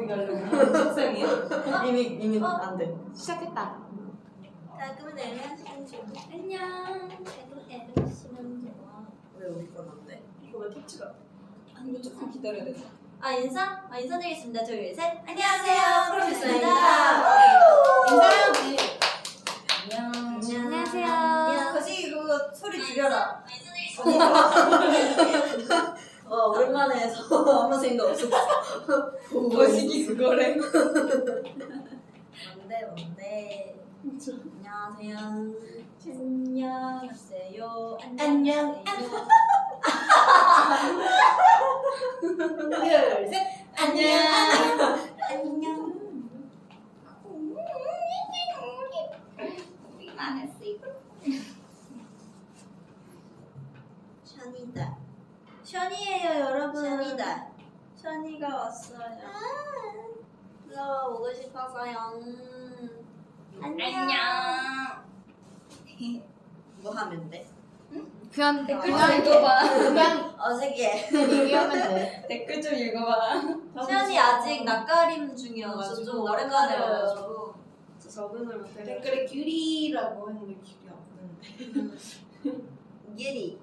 얘기 하려고. 학생이야? 이미 안 돼. 시작했다. 자, 그러면 에르 씨는 좀 안녕. 그래도 에르 씨는 좋아. 왜 우리 건 안 돼? 이거 왜 터치가? 이거 조금 기다려야 돼. 인사드리겠습니다. 둘, 셋. 안녕하세요. 프로듀서입니다. 인사해야지. 안녕하세요. 거시 그거 소리 줄여라. 오랜만에 해서 아무 생각 없었어. 거시기 그거래. 뭔데? 안녕하세요. 안녕하세요. 안녕. 둘, 셋. 안녕. 안녕. 우리 망했어 이거. 션이다. 션이에요 여러분. 션이다. 션이가 왔어요. 들어오고 싶어서요. 안녕. 뭐 하면 돼? 그냥 댓글 좀 읽어봐. 그냥 어색해. 얘기하면 돼. 댓글 좀 읽어봐. 션이 아직 낯가림 중이어서 좀 오랜만에 와가지고 적응을 못해. 댓글에 큐리라고 했는데 큐리 안 뜨는데. 예리.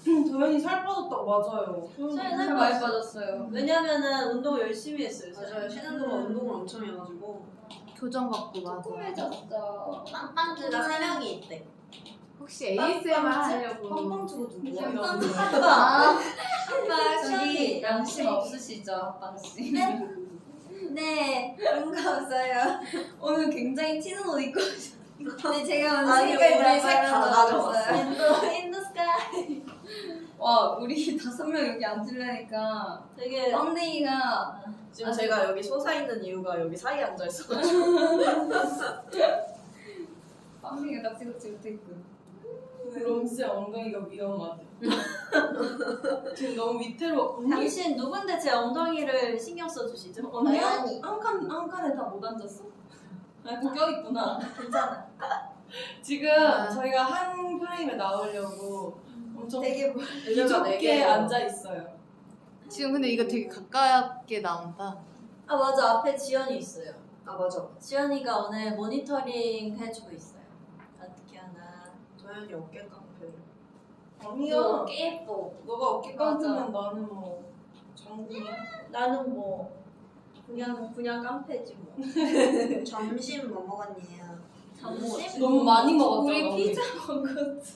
도현이 살 빠졌다고 맞아요. 션이 살 살 많이 빠졌어. 빠졌어요. 왜냐면은 운동 열심히 했어요. 맞아요. 쉬는 동안 운동을 엄청 해가지고 교정받고 맞아. 조금해졌어. 빵빵즈가 3명이 있대. 혹시 ASMR 하려고. 빵빵주가 누구야? 아, 저기 양심 없으시죠, 빵씨? 네, 그런 거 없어요. 오늘 굉장히 튀는 옷 입고 네, 제가 오늘 아니, 우리 색다 가져왔어. 인더스카이. 와, 우리 5명 여기 앉으려니까 되게 빵댕이가 지금 제가 여기 솟아 있는 이유가 여기 사이에 앉아 있어. 빵댕이가 딱 지긋지긋했군. 롬씨 엉덩이가 위험하대. 지금 너무 밑으로 언니? 당신 누군데 제 엉덩이를 신경 써주시죠? 언니야? 한 칸에 다 못 앉았어? 아, 꼭 껴있구나. 괜찮아. 지금 저희가 한 프레임에 나오려고 엄청 되게 비좁게 앉아있어요. 지금 근데 이거 되게 가깝게 나온다. 아 맞아, 앞에 지연이 있어요. 아 맞아. 지연이가 오늘 모니터링 해주고 있어요. 어떻게 하나? 도현이 어깨 깡패. 아니야. 어깨 예뻐. 너가 어깨 깡패면 나는 뭐 장군이야? 나는 뭐 그냥 깡패지 뭐. 점심 뭐 먹었니요? 점심? 너무 많이 먹었잖아. 우리 피자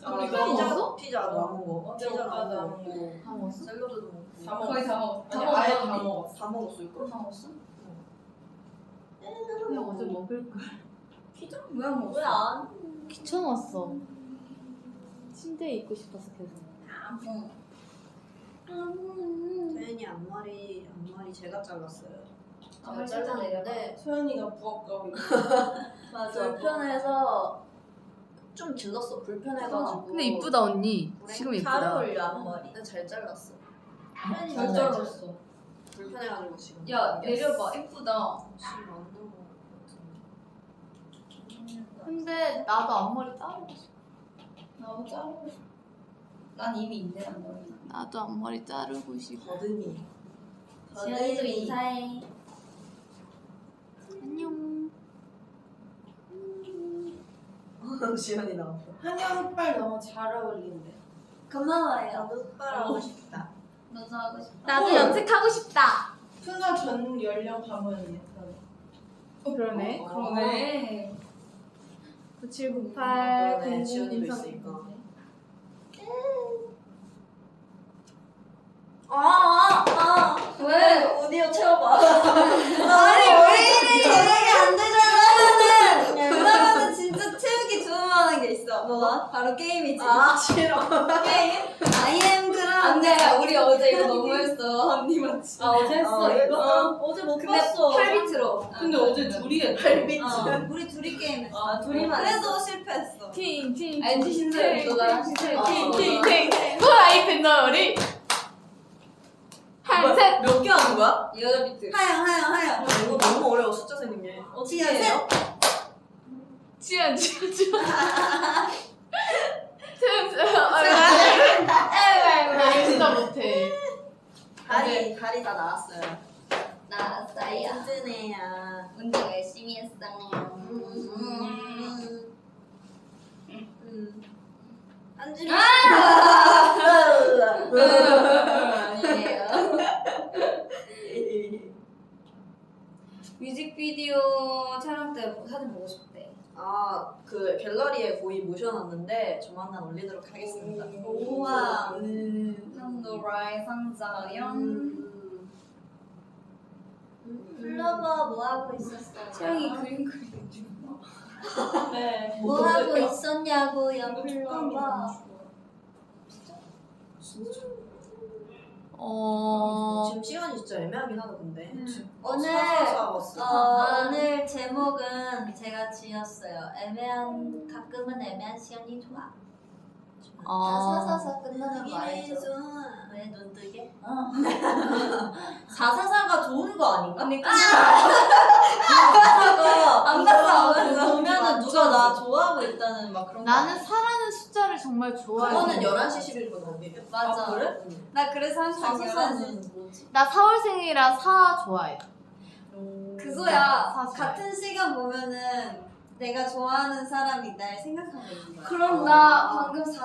아, 우리 피자 먹었어? 피자 안 먹어. 어제 피자 오빠도 안 안 먹어. 먹고 다 먹었어? 샐러드도 먹고. 다 먹었어. 거의 다 먹었어. 다 아니, 먹었어. 아예 다 먹었어. 다 먹었어 이거. 다 먹었어? 그냥 어제 먹을 걸. 피자? 왜 안 먹었어? 왜 안? 귀찮았어. 침대에 있고 싶어서 계속. 도현이 앞머리 제가 잘랐어요. 앞머리 제가 살짝 잘랐는데 소연이가 부엌가고 있고. 맞아. 불편해서 좀 길렀어. 불편해가지고. 근데 이쁘다 언니. 지금 잘 이쁘다. 어울려 앞머리. 근데 잘 잘랐어. 잘 잘랐어. 불편해가지고 지금. 야, 내려봐. 예쁘다. 지금 안 나온 것 같은데. 근데 나도 앞머리 자르고 싶어. 나도 자르고 싶어. 난 이미 있네, 앞머리. 나도 앞머리 자르고 싶어. 거든이. 지연이도 인사해. 안녕. 지연이 나왔어. 한양 오빠를 너무 잘 어울린대. 고마워요. 나도 오빠라고 싶다. 너도 하고 싶다. 나도 염색하고 싶다. 순간 전 연령 가면 그러네. 그러네. 9798 그러네. 지연이도 있으니까. 왜? 오디오 채워봐. 아니 왜 이래? 저녁이 안 되잖아. 그러면은 진짜 채우기 좋은 만한 게 있어. 뭐가? 바로 게임이지. 싫어. 게임? I am 그런. 안 돼, 우리 어제 이거 너무 했어. 언니만. 아, 어제 했어, 이거? 어제 못 근데 봤어. 8비트로. 근데 어제 둘이 했어. 우리 둘이 게임했어. 아, 둘이만 그래도 실패했어. 팅팅. 알지, 신세요. 너 나랑 신세요. 팅팅팅. 후라이팬 놀이. 한셋. 몇 개 하는 거야? 8비트. 하영. 이거 너무 어려워 숫자 세는 게. 어떻게 해요? 지연. 나 진짜 못해. 다리 다 나왔어요. 나 싸이야. 든든해야. 운동 열심히 했어. 한준이. 아니에요. 뮤직비디오 촬영 때 사진 보고 싶대. 그 갤러리에 거의 모셔놨는데 조만간 올리도록 하겠습니다. 우와. 한도라의 상자령. 플로버 뭐 하고 있었어요? 채영이 그림 그리는 중. 네. 뭐 하고 있었냐고요, 플로버. 지금 시간이 진짜 애매하긴 하다 근데. 오늘 사사사웠어. 오늘 제목은 제가 지었어요. 가끔은 애매한 시간이 좋아. 사사사 끝나는 거 알죠? 왜 눈 뜨게? 444가 좋은 거 아닌가? 언니 끝나. 안 봤어. 보면은 누가 나 좋아하고 있다는 막 그런 거. 나는 4라는 숫자를 정말 좋아해. 그거는 11시 11분 언니. 맞아. 그래? 나 그래서 항상 444는 뭐지? 나 4월생이라 4 좋아해. 그거야. 사실. 같은 시간 보면은 내가 좋아하는 사람이 날 생각하고 있는 거야. 그럼 나 방금 4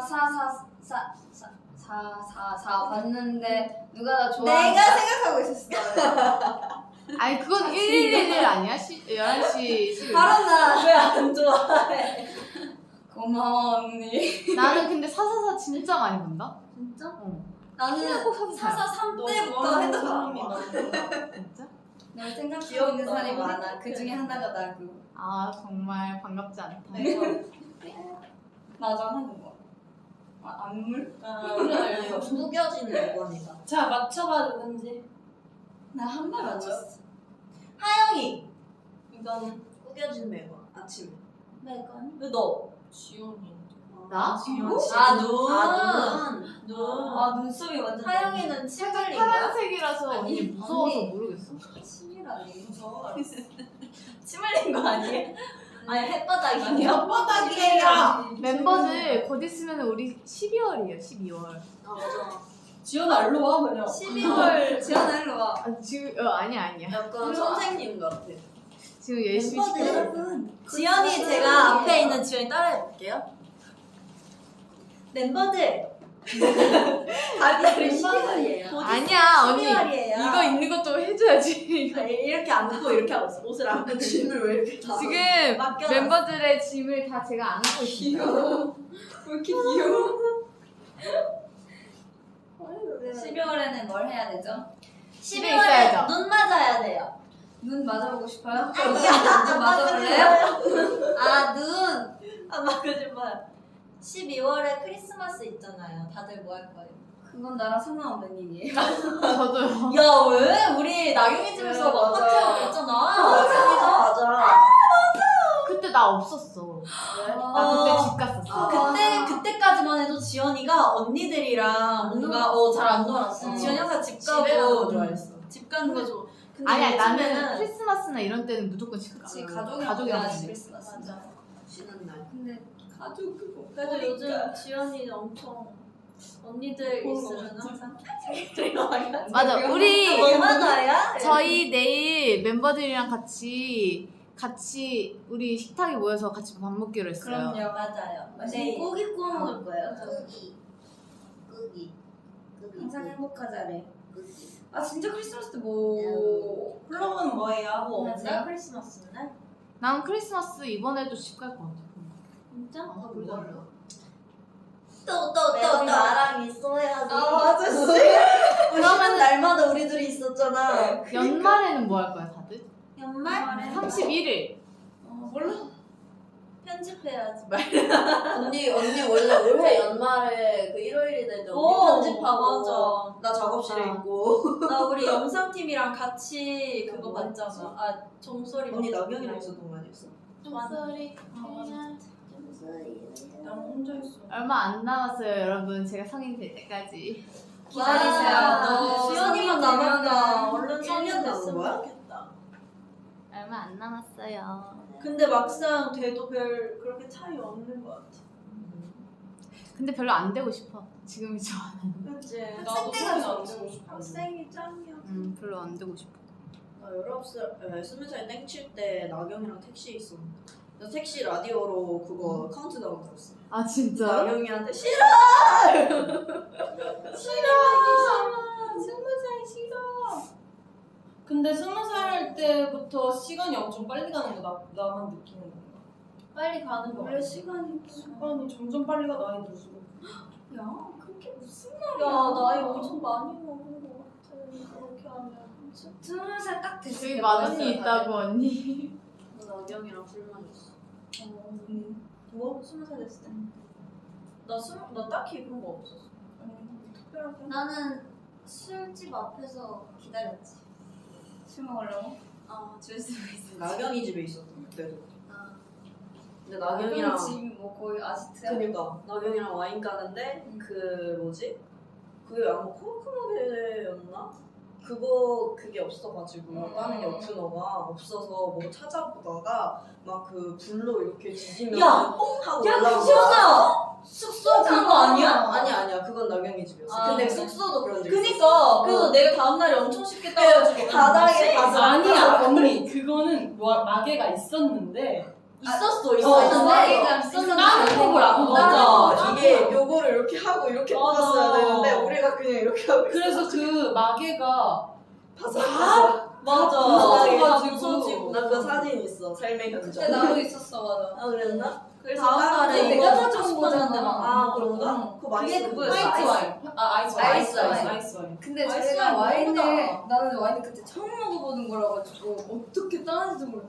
봤는데 누가 나 좋아하는 내가 생각하고 있었어. 아니 그건 1111 아니야? 11시 11분. 바로 나. 왜 안 좋아해? 고마워 언니. 나는 근데 444 진짜 많이 본다? 진짜? 어. 나는 꼭 443 너 때부터 좋아하는 핸드폰 안 사람이 봐. 진짜? 널 생각하고 귀엽다. 있는 사람이 많아. 그 중에 하나가 나고. 아 정말 반갑지 않다. 나잖아 그거. 안물? 구겨진 물건이다. 자, 맞춰봐, 누군지. 나 한 발 맞췄어. 하영이. 이거는 구겨진 물건. 아침에. 매건. 왜 너? 지연이. 나? 눈. 아 눈썹이 완전. 하영이는 칠갈린 거야? 파란색이라서 언니 무서워서 언니. 모르겠어. 칠이라니. 무서워. 침 흘린 거 아니에요? 아니 햇바닥이. 아니, 햇바닥이에요. 멤버들 곧 있으면 우리 12월이에요. 12월. 아 맞아. 지연아, 일로 와, 그냥. 12월 지연아 일로 와. 지금 아니야. 약간 선생님 같아. 지금 열심히 멤버들 시키고 여러분. 지연이 제가 앞에 있는 지연이 따라해 볼게요. 멤버들. 다들 멤버들이에요. 아니야 언니 12월이에요. 이거 있는 것도 해줘야지. 이렇게 안고 이렇게 하고 있어. 옷을 안고 짐을 왜 이렇게 다. 지금 맡겨놨어. 멤버들의 짐을 다 제가 안고 있어요. 왜 이렇게 귀여워? 12월 12월에는 뭘 해야 되죠? 집에 12월에 있어야죠. 눈 맞아야 돼요. 눈 맞아보고 싶어요? 아니야. 눈 맞아볼래요? 아 눈. 아 거짓말. 12월에 크리스마스 있잖아요. 다들 뭐 할 거예요? 그건 나랑 상관없는 얘기예요. 저도요. 야 왜? 우리 나경이 집에서 막 맞아. 파티하고 있잖아. 맞아. 그때 나 없었어. 나 그때 집 갔었어. 그때까지만 해도 지연이가 언니들이랑 뭔가 잘 안 놀았어. 지연이 항상 집 가고 집에 가는 거 좋아했어. 집 가는 거 좋아. 근데 아니야 나는 요즘에는 크리스마스나 이런 때는 무조건 집 가. 그치 가족이랑 가족이랑 가야지 같이. 크리스마스. 맞아. 쉬는 날. 근데 가족 그거. 그래도 요즘 지연이 엄청 언니들 있으면 항상 맞아 우리 얼마나야? 저희 내일 멤버들이랑 같이 우리 식탁에 모여서 같이 밥 먹기로 했어요. 그럼요. 맞아요. 네. 고기 구워 먹을 거예요. 꾸기. 항상 행복하자래. 아 진짜 크리스마스 때 뭐? 플로버는 뭐예요? 뭐 맞아요. 없나 크리스마스 날? 난 크리스마스 이번에도 집 갈 것 같아. 진짜? 몰라. 또 나랑 있어야지. 맞아 씨. 그러면 날마다 우리들이 있었잖아. 연말에는 뭐 할 거야 다들? 연말? 31일. 몰라. 편집해야지. 언니 원래 올해 연말에 그 1월이 되죠. 편집하고 맞아. 나 작업실에 있고. 나 우리 영상팀이랑 같이 그거 봤잖아. 아 종소리. 언니 나경이랑 있었던 거 아니었어? 종소리. 나 혼자 있어. 얼마 안 남았어요 여러분. 제가 성인 될 때까지. 기다리세요. 지연이만 남았다. 얼른 1년 성년 남은 됐으면 거야? 좋겠다. 얼마 안 남았어요. 근데 막상 돼도 별 그렇게 차이 없는 것 같아. 근데 별로 안 되고 싶어. 지금이 좋아. 그치? 나도 학생 때가 성인 안 좋지. 되고 싶어. 학생이 짱이야. 별로 안 되고 싶어. 나 20살 땡칠 때 나경이랑 택시에 있었는데 나 택시 라디오로 그거 카운트다운 들었어. 아 진짜? 나경이한테 싫어! 스무 살 싫어. 근데 20살 때부터 시간이 엄청 빨리 가는 거 나만 느끼는 건가? 빨리 가는 거. 원래 시간이 시간이 점점 빨리 가 나이 들수록. 야 그게 무슨 야 나이 엄청 많이 먹은 거 같아. 그렇게 하면. 20살 딱 됐을 여기 때 마흔이 있다고 언니. 나 나경이랑 술 마셨어. 뭐? 20살 됐을 때? 나 딱히 그런 거 없었어. 특별하게. 나는 술집 앞에서 기다렸지. 술 먹으려고? 줄수 있어. 나경이 집에 있었던 그때도. 아. 근데 나경이랑 집이 뭐 거의 아지트야. 그니까 나경이랑 와인 까는데 그 뭐지? 그게 아마 코르크마게였나? 그게 없어가지고 까는 게 오프너가 없어서 뭐 찾아보다가 막 그 불로 이렇게 지지면 야! 뽕 하고 야, 올라오는 수연아! 숙소 그거 아니야? 아니야 그건 나경이 집이었어. 아, 근데 그래? 숙소도 그런 적 그니까 그래서 내가 다음날에 엄청 쉽게 따가지고 바닥에 가서 아니야 언니 그거는 마개가 있었는데 있었어 마개가 있었는데 다른 곡을 안 맞아. 맞아. 이게 요거를 이렇게 하고 이렇게 맞아. 뽑았어야 되는데 우리가 그냥 이렇게 하고 그래서 그 마개가 바삭바삭 맞아 바닥에 부서지고 나 그 사진 있어 삶의 현장. 그때 나도 있었어 맞아. 아 그랬나? 그래서 다음 다른 날에 데 이거 내가 먹고 사준 거잖아. 싶었는데 막 아 그런가? 응. 그거 그게 맛있어. 그거였어 아이스 아이스 아이스 와인 와인. 아이스 와인 근데 아이스 저희가 와인 와인을 먹어보다. 나는 와인을 그때 처음 먹어보는 거라 가지고 어떻게 따는지도 몰라.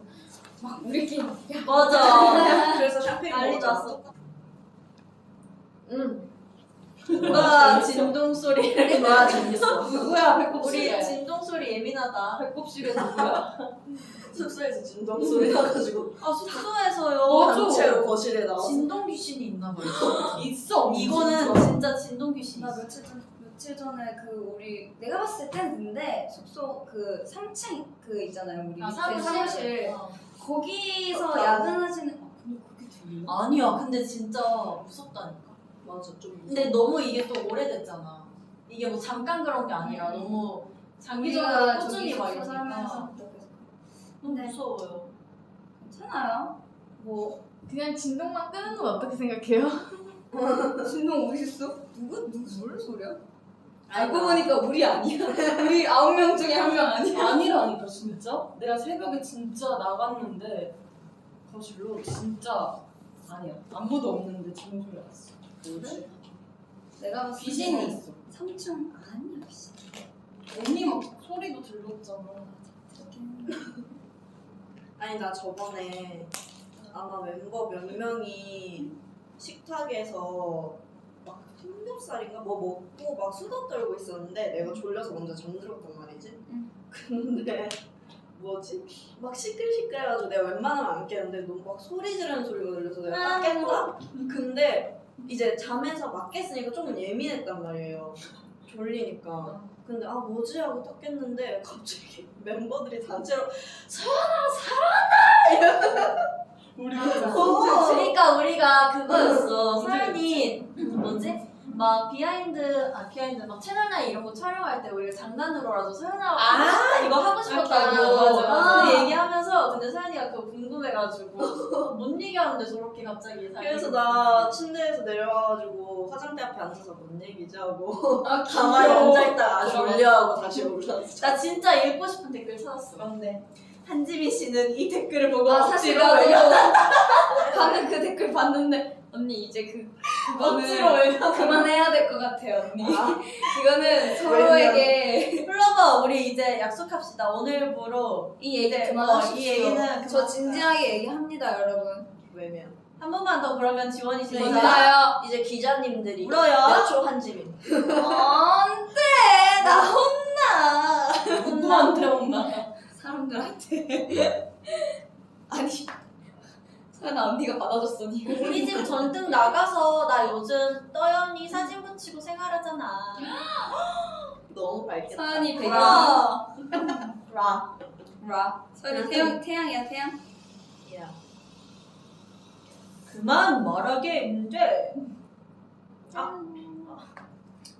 막 우리끼리 맞아. 그래서 샴페인 난리 먹었잖아. 누가 진동 소리를 와 재밌어. 누구야 배꼽 우리 시계 진동 소리 예민하다. 배꼽 시계 누구야 숙소에서 진동 소리 나가지고 아 숙소에서요 단체로 거실에 나와서 진동 귀신이 있나 봐요 있어 이거는 진짜 진동 귀신이 나 있어 며칠 전에 그 우리 내가 봤을 때는 근데 숙소 그 3층 그 있잖아요 우리 밑에 사무실 거기서 야근하시는 근데 그게 들려? 아니야 근데 진짜 무섭다니까 맞아 좀. 근데 너무 이게 또 오래됐잖아 이게 뭐 잠깐 그런 게 아니라 너무 장기적으로 우리가 꾸준히 저기 막 숙소 이러니까 살면서 너무 무서워요 괜찮아요. 뭐 그냥 진동만 끄는 건 어떻게 생각해요? 진동 어디 있어? 누구 소리야? 알고 보니까 우리 아니야. 우리 9명 중에 한 명 아니야. 아니라니까 진짜 내가 새벽에 진짜 나갔는데 거실로 진짜 아니야 아무도 없는데 진동 소리 났어 뭐지? 내가 봤을 귀신이 때 있어 3층 아니야 귀신. 언니 막 소리도 들렸잖아 아니 나 저번에 아마 멤버 몇 명이 식탁에서 막 삼겹살인가 뭐 먹고 막 수다 떨고 있었는데 내가 졸려서 먼저 잠들었단 말이지. 응. 근데 뭐지? 막 시끌시끌해가지고 내가 웬만하면 안 깨는데 너무 막 소리 지르는 소리가 들려서 내가 딱 깬다? 근데 이제 잠에서 막 깼으니까 조금 예민했단 말이에요. 졸리니까. 근데 아 뭐지 하고 딱 깼는데 갑자기 멤버들이 단체로 우리가 그러니까 우리가 그거였어. 서연이 뭐지? 막 비하인드 막 채널9 이런 거 촬영할 때 우리가 장난으로라도 서연아 이거 하고 싶었다고 맞아. 그 얘기하면서 근데 서연이가 그거 궁금해가지고 뭔 얘기하는데 저렇게 갑자기 그래서 나 침대에서 내려와가지고 화장대 앞에 앉아서 뭔 얘기지 하고 가만히 앉아있다가 졸려하고 다시 올라왔어. 나 진짜 읽고 싶은 댓글 찾았어. 뭔데? 한지민 씨는 이 댓글을 보고 사실 억지로 나도 방금 그 댓글 봤는데 언니 이제 억지로 외려. 그만해야 될 것 같아요 언니. 이거는 서로에게 플러버 우리 이제 약속합시다. 오늘부로 이 얘기 이제 그만하십시오. 이 얘기는 저 진지하게 얘기합니다 여러분. 왜면 한 번만 더 그러면 지원이 진짜 진짜요? 이제 기자님들이 울어요? 몇초 한지민 안돼 나 혼나. 누구한테 혼나? 사람들한테. 아니 서연아 언니가 받아줬어 니. 우리 집 전등 나가서 나 요즘 떠연이 사진 붙이고 생활하잖아. 너무 밝겠다. 서연이 배경. 라. 서연이 태양이야 태양. 야. 그만 말하게 했는데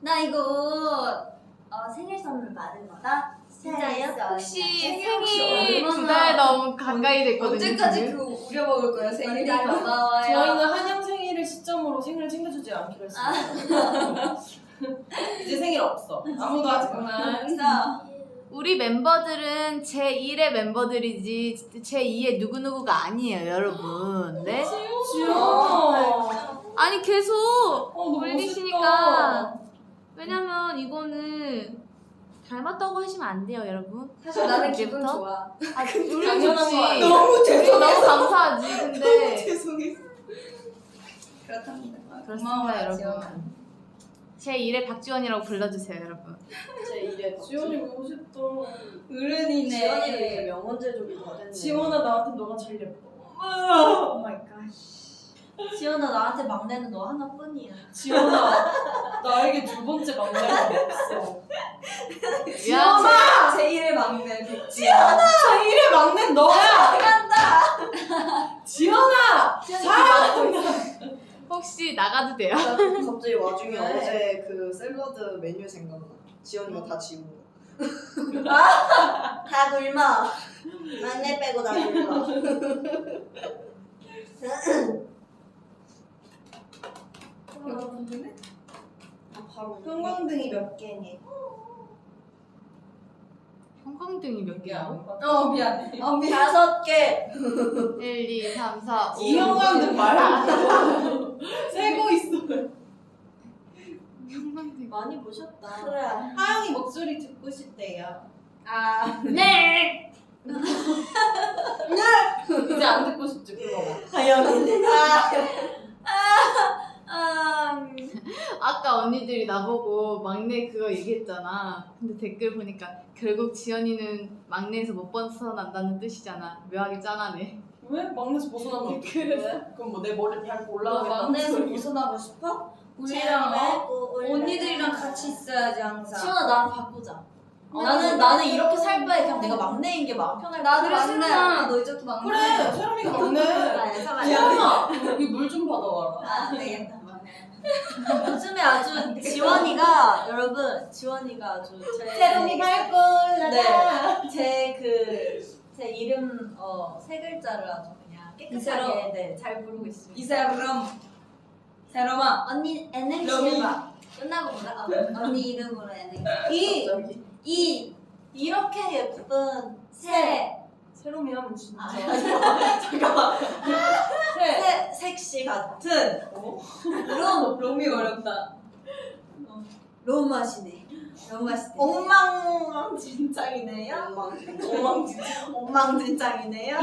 나 이거 생일 선물 받은 거다. 진짜요? 혹시 생일 생일 얼마나- 2달 너무 가까이 됐거든요. 언제까지 지금. 그거 우려먹을 거야 생일이? 고마워요. 저희는 한영 생일을 시점으로 생일을 챙겨주지 않기로 했어요. 이제 생일 없어. 아무도 하지 마. 진짜. 우리 멤버들은 제1의 멤버들이지 제2의 누구누구가 아니에요, 여러분. 네? 지연아. 아니 계속 너무 올리시니까. 멋있다. 왜냐면 이거는 닮았다고 하시면 안 돼요, 여러분. 사실 나는 기분 이제부터? 좋아. 아, 우리 당연한 좋지. 거 아니야? 너무 우리 죄송해요. 너무 감사하지. 근데 죄송해요. 그렇답니다. 그렇습니다, 여러분. 지원. 제1의 박지원이라고 불러주세요, 여러분. 제 일에 지연이 보고 싶다. 어른이네. 지원이는 이제 명언 제조기 다 됐네. 지원아 나한테 너가 제일 예뻐. 오 마이 갓. 지연아 나한테 막내는 너 하나뿐이야. 지원아 나에게 두 번째 막내가 없어. 야, 제1의 막내 백지. 제일의 막내는 너야. 지원아. 혹시 나가도 돼요? 나 갑자기 와중에 네. 어제 그 샐러드 메뉴 생각나. 지연이가 다 지운 거. 다 굶어. 막내 빼고 다 굶어. 바로 형광등이 몇 개니? 형광등이 몇 개야? 미안해. 5개. 1, 2, 3, 4, 5. 이 형광등 말고 세고 있어. 형광등. 많이 보셨다. 그래. 하영이 목소리 듣고 싶대요. 네! 이제 안 듣고 싶지 그거. 하영이. 아까 언니들이 나보고 막내 그거 얘기했잖아. 근데 댓글 보니까 결국 지연이는 막내에서 못 벗어난다는 뜻이잖아. 묘하게 짠하네. 왜? 막내에서 벗어나면 어떡해? 그럼 뭐 내 머리 밟고 너 올라가겠다. 막내에서 벗어나고 싶어? 우리랑 언니들이랑 같이 있어야지 항상. 지연아 나랑 바꾸자. 나는 이렇게 살 바에 그냥 내가 막내인 게 마음 편할 것 나도 같아. 막내야. 너 이제부터 막내. 그래 세롬이가 막내. 지연아 여기 물 좀 받아와라. 안 되겠다. 요즘에 아주 지원이가 여러분 지원이가 아주 세롬이 밟고 올라가. 제 이름 세 글자를 아주 그냥 이세롬. 깨끗하게 잘 부르고 있습니다. 이세롬. 세롬아. 언니 NNC 러미. 해봐. 끝나고 보자. 언니 이름으로 NNC. 갑자기. 이렇게 예쁜 새 세롬이 하면 진짜. 잠깐만. 섹시 같은 롬이 어렵다. 로마시네. 엉망진창이네요. 엉망진창이네요.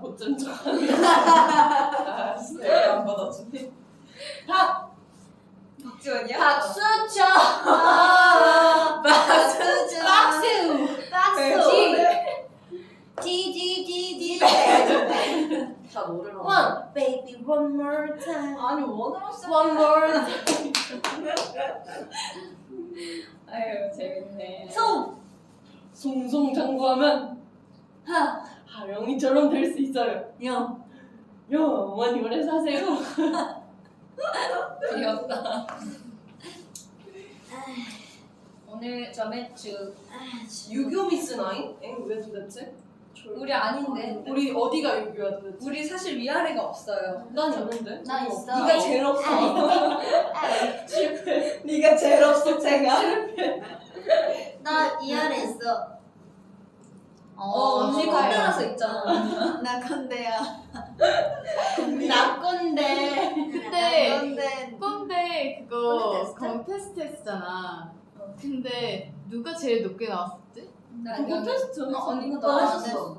못좀 줘. 아, 진짜 안 받아주네. 박지원이야? 박수쳐. 박수! 디디디디. 다 노래로. One, Baby one more time. 아니 원으로 써. one more. 아유 재밌네. 송송장구하면 하영이처럼 될 수 있어요. 영원히 오래 사세요. 귀엽다. 오늘 저 매주 유교 미스 나인? 왜 도대체? 우리 아닌데. 우리 어디가 유교야 도대체? 우리 사실 위아래가 없어요. 난 있는데. 나 있어. 네가 제일 없어. 실패. 네가 제일 없어 제가. 나 이 아래 있어. 언니 축하해요. 꼰대라서 있잖아. 나 건데야. 나 꼰대. 근데 꼰대 그거 꼰대 테스트? 테스트 했잖아. 근데 누가 제일 높게 나왔었지? 나 그거 테스트. 언니가 너 나 했었어.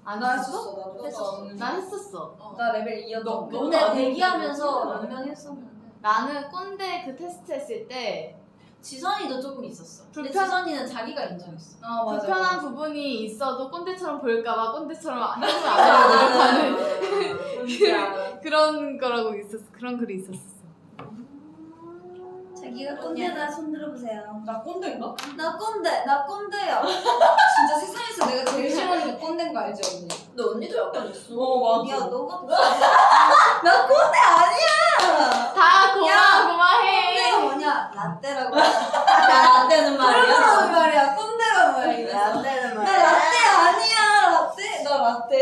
안 나 했어? 했었어. 나도 했었어. 나 했었어. 나 레벨 2였던 너- 거. 근데 너는 대기하면서 아니지. 몇 명 했었는데. 나는 꼰대 그 테스트 했을 때 지선이도 조금 있었어. 근데 불편- 지선이는 자기가 인정했어. 맞아. 불편한 부분이 있어도 꼰대처럼 보일까봐 꼰대처럼 해주면 안 되는 노력하는 그런 거라고 있었어. 그런 글이 있었어. 자기가 꼰대다 손 들어보세요. 나 꼰대인가? 나 꼰대야. 진짜 세상에서 내가 제일 싫어하는 게 꼰대인 거 알지 언니? 근데 언니도 약간 있어. 맞아. 야 너가 더 나 꼰대 아니야. 다 고마해. 꼰대가 뭐냐? 라떼라고. 나 라떼는 말이야.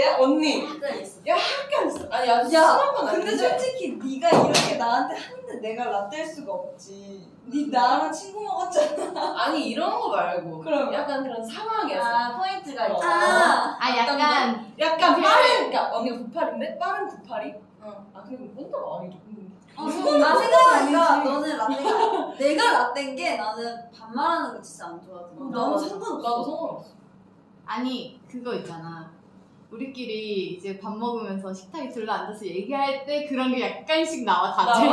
라떼야? 언니 약간 있어. 약간 있어. 아니 아주 심한 건 근데 아닌데. 솔직히 네가 이렇게 나한테 하는데 내가 라떼일 수가 없지. 네 나랑 친구 먹었잖아. 아니 이런 거 말고. 그럼. 약간 그런 상황이었어. 아 포인트가 있어. 아 약간 약간 그- 빠른, 그러니까 언니가 98인데 빠른 98이? 어. 아 그리고 뭔가 아니죠. 나 생각하니까 너는 라떼가 내가 라떼인 게 나는 반말하는 거 진짜 안 좋아하거든. 나도 상관없어. 나도 상관없어. 아니 그거 있잖아. 우리끼리 이제 밥 먹으면서 식탁에 둘러앉아서 얘기할 때 그런 게 약간씩 나와 다들.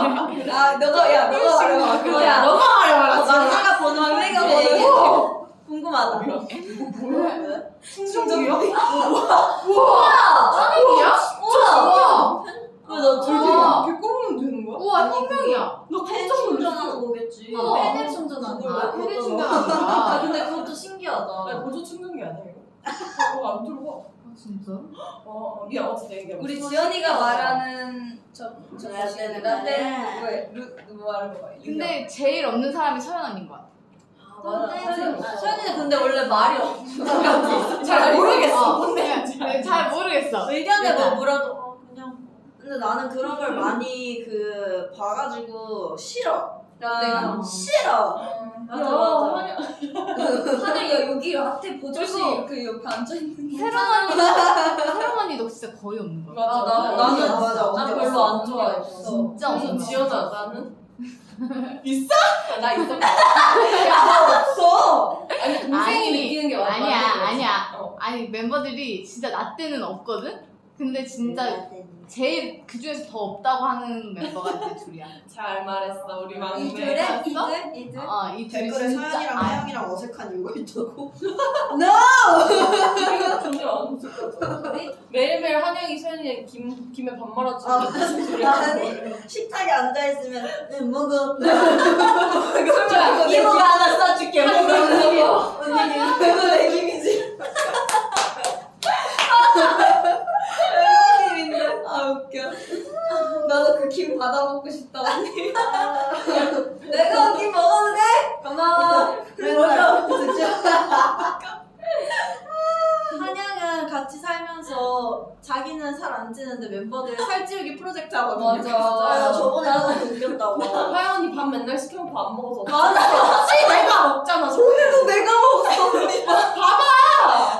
아 너가 말해봐. 그거야. 너가 말해 말았지. 막내가 보는 막내가 네, 보는 얘기해. 궁금하다. 충전기야? 짱이야? 우와. 왜너 우와. 이렇게 꼽으면 되는 거야? 우와 혁명이야. 나 팬 깜짝 놀랐어. 충전하는 거겠지. 어. 팬을 충전하는 아 거야. 그게 아 중요하다. 근데 그것도 신기하다. 아니 보조 충전기 아니야 이거? 안 들어가. 진짜? 미안 어쨌든 얘기해. 우리 지연이가 말하는 저 라떼는 라떼 누구 말하는 거야? 근데 제일 없는 사람이 서연 언니인 것 같아. 서연이는 근데 원래 말이 없어. 잘 모르겠어. 잘 모르겠어. 의견에 뭐 일단. 물어도 그냥. 근데 나는 그런 걸 많이 그 봐가지고 싫어. 내가 싫어. 맞아. 하늘 야 여기 라떼 보조씨 그리고 그 옆에 앉아 있는 세령 언니도 진짜 거의 없는 것 같아. 나는 맞아. 난 언니 별로 안 없어. 좋아했어. 진짜 그래서 없어. 지연아 나는 있어? 나 있어. 없어. 아니 동생이 느끼는 게 맞아. 아니야. 어. 아니 멤버들이 진짜 나 때는 없거든? 근데 진짜 제일 그 중에서 더 없다고 하는 멤버가 이제 둘이야. 잘 말했어 우리 막내. 이들에 봤어? 이들 이 둘이 댓글에 진짜 서연이랑 아, 하영이랑 어색한 이유가 있다고. 우리가 전혀 안 웃었어. 매일매일 한영이 서연이 김에 밥 말아주고 아, 무슨 소리야? 아니 식탁에 앉아 있으면 네 먹어. 이모가 하나 싸줄게. 먹어. 언니 이거 내 김이지. 팀인데 아 웃겨. 나도 그 김 받아먹고 싶다 언니. 내가 김 먹어도 돼? 고마워. 맨날 듣죠. 한양은 같이 살면서 자기는 살 안 찌는데 멤버들 살 찌우기 프로젝트 하거든요. 아, 저번에 하나 웃겼다고. 하연이 밥 맨날 시켜놓고 안 먹어서. 맞아. 내가 먹잖아. 오늘도 내가 먹었어.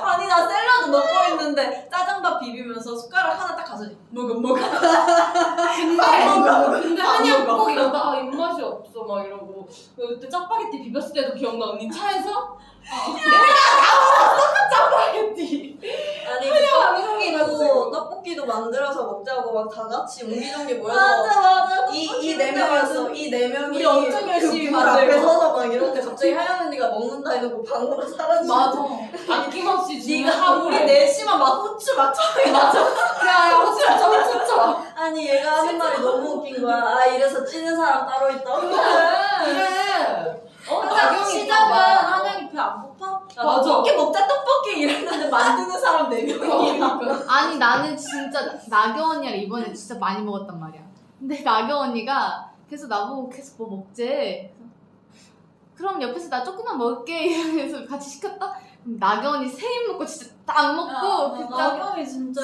아니 나 샐러드 먹고 있는데 짜장밥 비비면서 숟가락 하나 딱 가서 먹어. 근데 한양 꼭 이러다 입맛이 없어 막 이러고 그때 짜파게티 비볐을 때도 기억나 언니 차에서 내가 다 먹었어 짜파게티. 아니 떡볶이도 만들어서 먹자고 막 다 같이 옹기종기 모여서 맞아. 이 네 명이었어. 이 네 명이 우리 엄청 열심히 불 앞에 만들고. 서서 막 이러는데 갑자기 하영 언니가 먹는다 해놓고 방으로 사라지고. 맞아. 아낌없이 주는 네가 우리 넷이만 막 후추 막 쳐. 야야 호주 쳐. 아니 얘가 하는 말이 너무 웃긴 거야. 아 이래서 찌는 사람 따로 있다고. 그래. 항상 시작은 한양이 배 안 고파? 맞아. 떡볶이 먹자 떡볶이 이랬는데 만드는 사람 4명이 아니 나는 진짜 나경 언니랑 이번에 진짜 많이 먹었단 말이야. 근데 나경 언니가 계속 나보고 계속 뭐 먹재. 그럼 옆에서 나 조금만 먹을게 이러면서 같이 시켰다. 그럼 나경 언니 세 입 먹고 진짜 다 안 먹고 진짜 나경이 진짜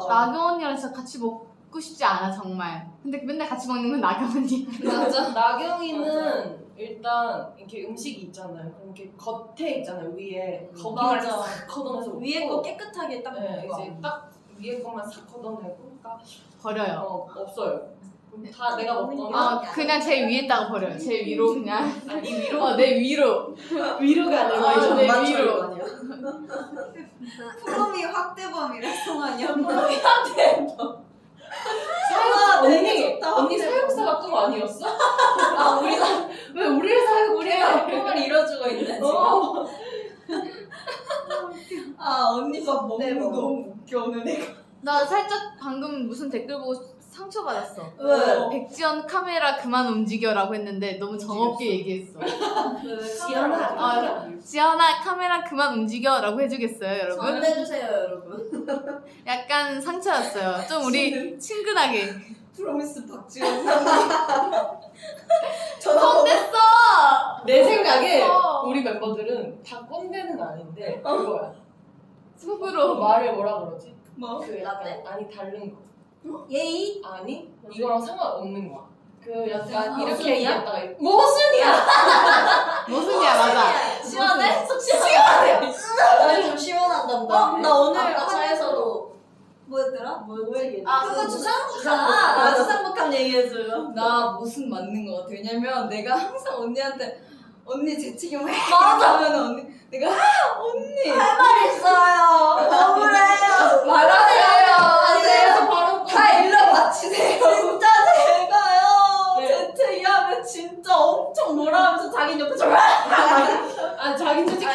나경 언니랑 진짜 같이 먹고 싶지 않아 정말. 근데 맨날 같이 먹는 건 나경 언니. 맞아. 나경이는 일단 이렇게 음식이 있잖아요. 그럼 이렇게 겉에 있잖아요 위에 거기만 맞아. 싹 걷어내서 위에 먹고, 거 깨끗하게 딱 네, 먹고 이제 딱 위에 것만 싹 걷어내고 딱 버려요. 없어요. 그럼 다 내가 먹거나 아 그냥 제일 위에다가 버려요. 제일 위로 그냥. 이 위로 내 위로. 위로가 아니라 아, 이제 네, 전반 위로. 처리가 아니야. 프롬이 확대범이래 성환이 언니 사육사가 또 아니었어? 아 우리가 왜 우리를 사육해? 우리가 꿈을 이뤄주고 있네 지금. 아 언니 밥 먹는 네, 거 먹어. 너무 웃겨 오늘 내가 나 살짝 방금 무슨 댓글 보고 상처받았어. 왜? 백지연 카메라 그만 움직여라고 했는데 너무 정없게 얘기했어. 지연아 지연아 카메라 그만 움직여라고 해주겠어요 여러분? 전해주세요 여러분. 약간 상처였어요. 좀 우리 친근하게. 프로미스 박지원 꼰댔어! 내 생각에 어. 우리 멤버들은 다 꼰대는 아닌데 그거야. 그 속으로. 말을 뭐라 그러지? 뭐? 그 약간 아니 다른 거. 예의? 아니 이거랑 상관없는 거야. 그 약간 아, 이렇게 모순이야? 얘기했다가 모순이야. 모순이야 맞아. 시원해? 속 시원해. 오늘 좀 시원하단다. 나 오늘 아까 차에서도 뭐였더라? 뭐 얘기했지? 그거 주상복합. 아, 주상복합 얘기해줘요. 나 무슨 맞는 것 같아. 왜냐면 내가 항상 언니한테 언니 재채기 막 하면 언니 내가 언니 말 있어요. 억울해요. 말하세요. 그래서 바로 다 일러 바치세요. 진짜 제가요. 네. 재채기하면 진짜 엄청 뭐라 하면서 자기 옆에서 아 자기 솔직히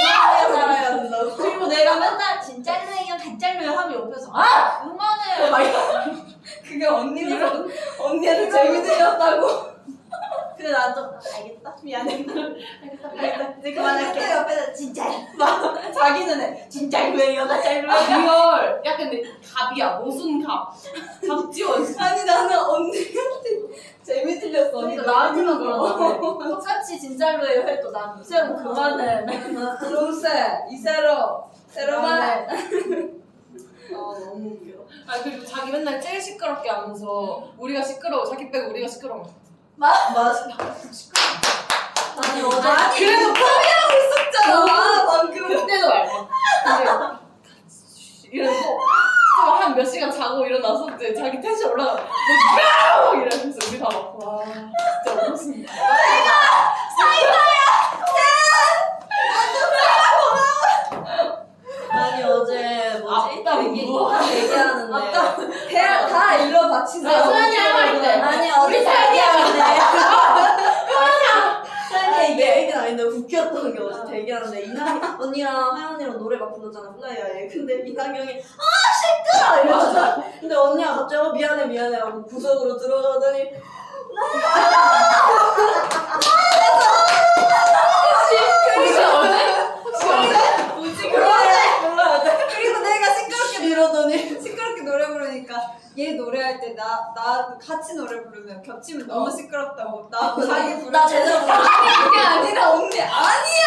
살아야 된다고. 그리고 내가 맨날 진짜로예요, 가짜로예요 하면 옆에서 그만해. 막 이러고. 그게 언니한테 재미들렸다고. 근데 난 좀 알겠다. 미안해. 알겠다. 이제 그만할게. 옆에서 진짜. 자기는 해. 진짜로예요, 가짜로예요. 리얼 약간 내 갑이야 모순 갑. 갑지원. 아니 나는 언니한테 재미들렸어. 언니 그러니까 나한테만 그런다고. 똑같이 진짜로예요 해도 난 쌤 그만해. 룸세 이세로 세로만. 너무 웃겨. 아 그리고 자기 맨날 제일 시끄럽게 하면서 우리가 시끄러워 자기 빼고 우리가 시끄러워. 맞아. 아니 어제 그래도 있었잖아 방금. 그때도 말고. 근데 이러고 한 몇 시간 자고 일어나서 이제 자기 텐션 올라가. 뭐 이러면서 우리 다 막 와 진짜 무슨. 아니 어제 뭐지? 앞다 뭐. 얘기하는데 다 일러 바치세요. 소연이 할 때. 아니 어제 대기하는데 소연이 이게 얘기는 아닌데 웃겼던 게 어제 대기하는데 이나 언니랑 하연이랑 노래 막 불렀잖아 플라이어에. 근데 이나경이 시끄러 이러잖아. 근데 언니가 갑자기 미안해 하고 구석으로 들어가더니 혹시 어제? 뭐지 몰라. 그리고 내가 시끄럽게 이러더니 시끄럽게 노래 부르니까 얘 노래할 때 나 같이 노래 부르면 겹치면 너무 시끄럽다고 나 자기 부르 나 제대로 그게 아니라 언니 아니야.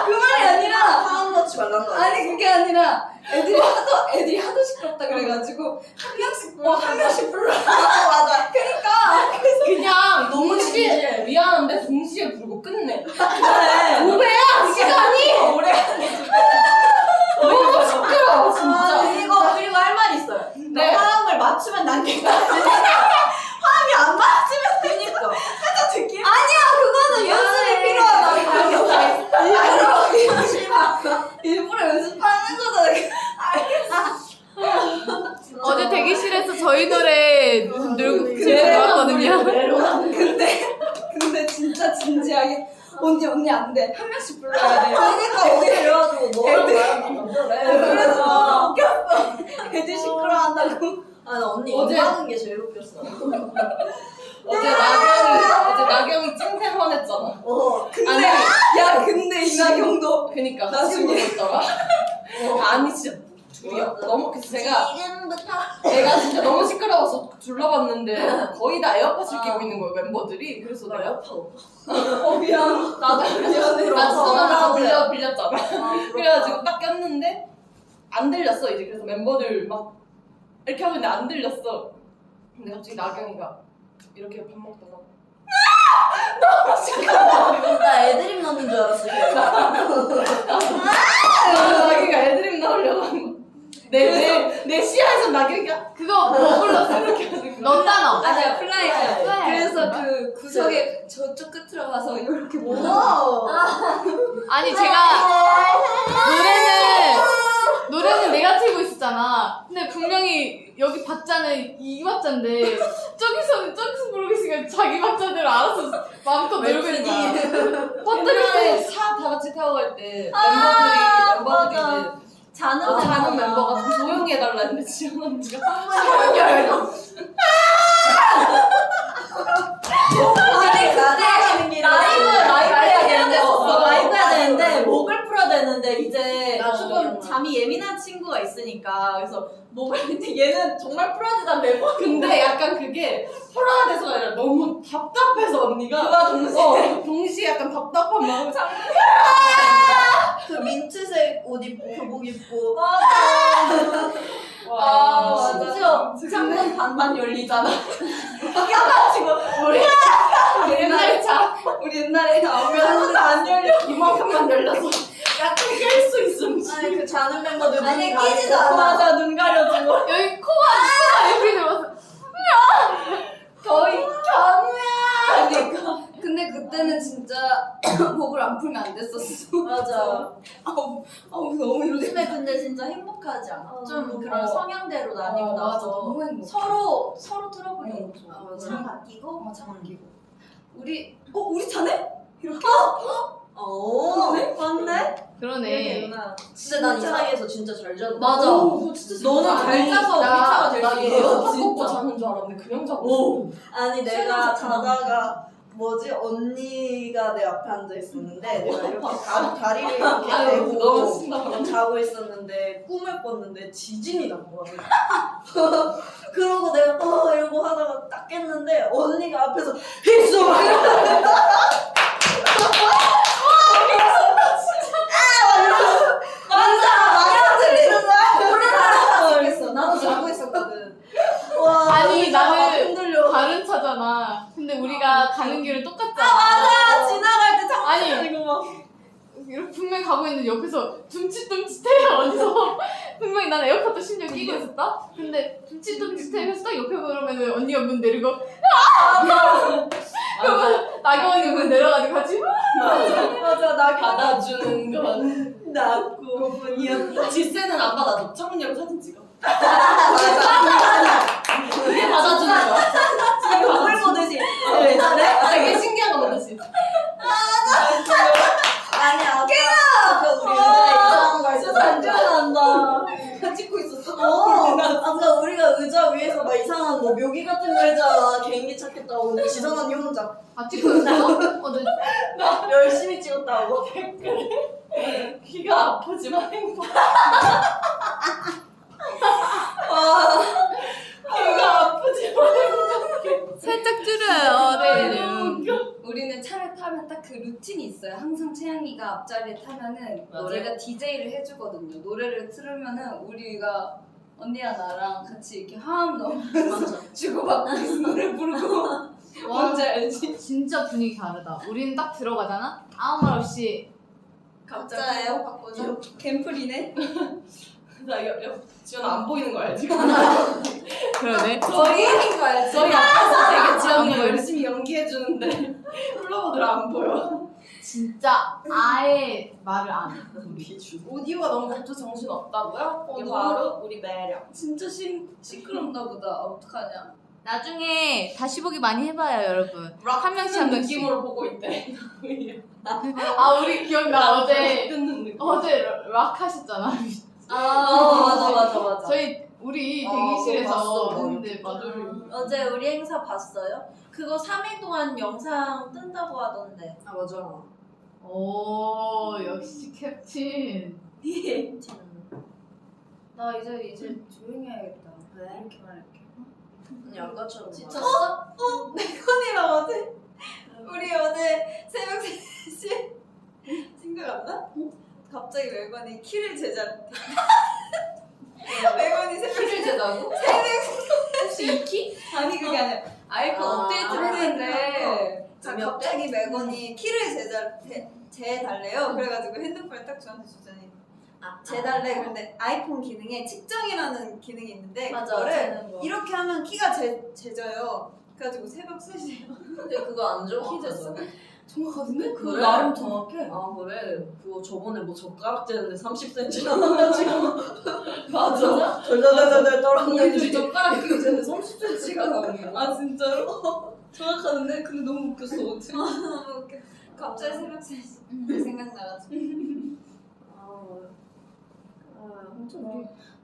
그 말이 아니라 화음 넣지 말란 거 아니야? 아니 그게 아니라 애들이 하도 시끄럽다 그래가지고 한 명씩 불러. 맞아. 그냥 너무 진지해. 미안한데 동시에 부르고 끝내. 그래. 뭐야 시간이 오래 너무 시끄러워 진짜. 그리고 할 말이 있어요. 네. 화음을 맞추면 난 괜찮은데 화음이 안 맞추면 그니까 살짝 듣기 그거는 연습이 필요하다. 일부러 연습하는 거잖아. 어제 대기실에서 저희 노래 들었거든요. 근데 진짜 진지하게 언니 안 돼. 한 명씩 불러야 돼. 그러니까 어디 그래가지고 너랑 나랑 남자래. 그래서 웃겼어. 애들 시끄러워한다고. 나 언니 어제- 인하는 게 제일 웃겼어. 어제 나경이 찐텐 화냈잖아. 근데 근데 이나경도 그니까 나중에. 나중에 있더라. 아니 진짜 둘이야. 너무 그래서 지금부터 내가 진짜 너무 시끄러워서 둘러봤는데 거의 다 에어팟을 끼고 있는 거예요 멤버들이. 그래서 나 내가 옆하고 미안. 나도 나 수건을 빌렸잖아. 그래가지고 딱 꼈는데 안 들렸어 이제. 그래서 멤버들 막 이렇게 하고 있는데 안 들렸어. 근데 갑자기 나경이가 이렇게 밥 먹다가 나 애드립 넣는 줄 알았어. 나경이가 애드립 나오려고 한 거. 내 시야에서 나경이가 그거 뭐 불렀어? 이렇게 하는 거. 넣었다 너. 아니야 플라이어. 플라이어. 그래서 그 구석에 저쪽 끝으로 가서 이렇게 뭐. 아니 제가 노래는 내가 틀고 있었잖아. 근데 분명히 여기 박자는 이 박자인데 저기서 부르고 있으니까 자기 박자대로 알아서 마음껏 놀고 있는 거야. 버튼을 다 같이 타고 갈 때 멤버들이 이제 자는 멤버가 좀 조용히 해달라 했는데 지연 언니가 아니 근데 라이브 해야 되는데 라이브 해야 되는데 목을 풀어야 되는데 이제 맞아. 조금 잠이 예민한 친구가 있으니까 그래서 목을 근데 얘는 정말 풀어야 되단 매번 근데 약간 그게 풀어야 돼서가 아니라 너무 답답해서 언니가 그와 동시에 동시에 약간 답답한 마음을 그 민트색 옷 입고 교복 입고 와, 맞아. 심지어 창문 반만 열리잖아. 우리 옛날 차 우리 옛날에 나오면 창문 안 열려 이만큼만 열려서 약간 깰 수 있음. 아니 그 자는 멤버들 아니, 눈이 끼지도 가리고. 않아. 맞아 눈 가려주고 여기 코가 이렇게 들어서 거의 견우야. 그러니까. 근데 그때는 진짜 목을 안 풀면 안 됐었어. 맞아. 아우 너무 이러지. 요즘에 근데 진짜 행복하지 않아? 좀 그런 어. 성향대로 나뉘고 맞아. 나서 너무 행복해. 서로 틀어보는 거 좋아. 맞아. 참 바뀌고. 차 바뀌고. 우리 차네? 이렇게? 오, 맞네? 그러네. 근데 난 이 사이에서 진짜 잘 자는 맞아. 오, 진짜 너는 잘 자서 우리 차가 될 수 있어. 에어팟 꽂고 자는 줄 알았는데 그냥 자고. 아니 내가 자다가 뭐지 언니가 내 앞에 앉아 있었는데 내가 이렇게 다리를 이렇게 아유, 너무 대고 신나고. 자고 있었는데 꿈을 꿨는데 지진이 난 거야. 그러고 내가 이러고 하다가 딱 깼는데 언니가 앞에서 his어 막 이러는데 나도 자고 있었거든. 와, 아니, 의자가 막 나는 흔들려. 다른 차잖아. 근데 우리가 가는 길은 똑같잖아. 아, 지나갈 때 자꾸 아니. 이거 막 이렇게 분명히 가고 있는데 옆에서 둠칫둠칫해 어디서 분명히 난 에어팟도 심지어 끼고 있었다. 근데 둠칫둠칫해서 딱 옆에 보면은 언니가 문 내리고 그러면 나경원이 문 내려가지고 같이 맞아 나 받아주는 건 낳고 분이었다. 지세는 안 받아줘. 창문 열고 사진 찍어. 그게 받아주는 거야. 지금 거울 보듯이 왜 저래? 되게 신기한 거 뭔지. 아니 아까 우리 의자에 이상한 거 있어서 안전한다. 찍고 있었어. 아까 우리가 의자 위에서 막 이상한 뭐 묘기 같은 거 했잖아. 개인기 찾겠다고. 근데 지선 언니 혼자 아 찍고 있어? 네. 열심히 찍었다고. 귀가 아프지만 행복. 귀가 아프지만 행복해. 살짝 줄여요. 네. 우리는 차를 타면 딱 그 루틴이 있어요. 항상 채영이가 앞자리에 타면은 맞아요. 노래가 DJ를 해주거든요. 노래를 틀으면은 우리가 언니랑 나랑 같이 이렇게 화음 넣으면서 주고받고 있는 노래 부르고 와 뭔지 알지? 진짜 분위기 다르다. 우리는 딱 들어가잖아. 아무 말 없이 각자예요 바꾸죠. 캠플이네. 나 지연아 안 보이는 거 알지? 그러네. 저희 앞에서 되게 지연이가 열심히 연기해주는데 플로버들 안 보여. 진짜 아예 말을 안 해. 우리. 오디오가 너무 갑자기 정신 없다고요? 이게 바로 우리 매력. 진짜 시끄럽나 보다. 어떡하냐? 나중에 다시 보기 많이 해봐요, 여러분. 한 명씩 한 명씩. 느낌으로 보고 있대. 아 우리 기억나 어제 듣는 느낌. 어제 락 하셨잖아. 맞아. 저희 우리 어, 대기실에서 그거 봤어. 했는데 맞아. 어제 우리 행사 봤어요? 그거 3일 동안 영상 뜬다고 하던데. 아 맞아. 오 역시 캡틴. 나 이제 조용히 해야겠다. 왜? 이렇게 말할게. 아니 아까처럼. 지쳤어? 내가 어제 우리 어제 새벽 3시에 생각 안 나? 갑자기 멜건이 키를 제자한테 멜건이 새벽 키를 재다고? 혹시 이 키? 아니 그게 아니라 아이폰 아, 업데이트를 했는데 갑자기 멜건이 키를 재달래요. 그래가지고 핸드폰을 딱 저한테 주더니 재달래. 그런데 아이폰 기능에 측정이라는 기능이 있는데 그거를 이렇게 하면 키가 재져요. 그래가지고 새벽 3시에 근데 그거 안 줘? 키 쟀어. 정확하던데? 그거 그래? 나름 정확해. 아 그래? 그거 저번에 뭐 젓가락 재는데 30cm 나와가지고 맞아. 덜덜덜덜 떨어지는 우리 젓가락 끼고 쟤는 30cm가 나오는 거야. 아 진짜로? 정확하는데? 근데 너무 웃겼어 어제. 너무 웃겨. 갑자기 새벽 3시 생각나가지고.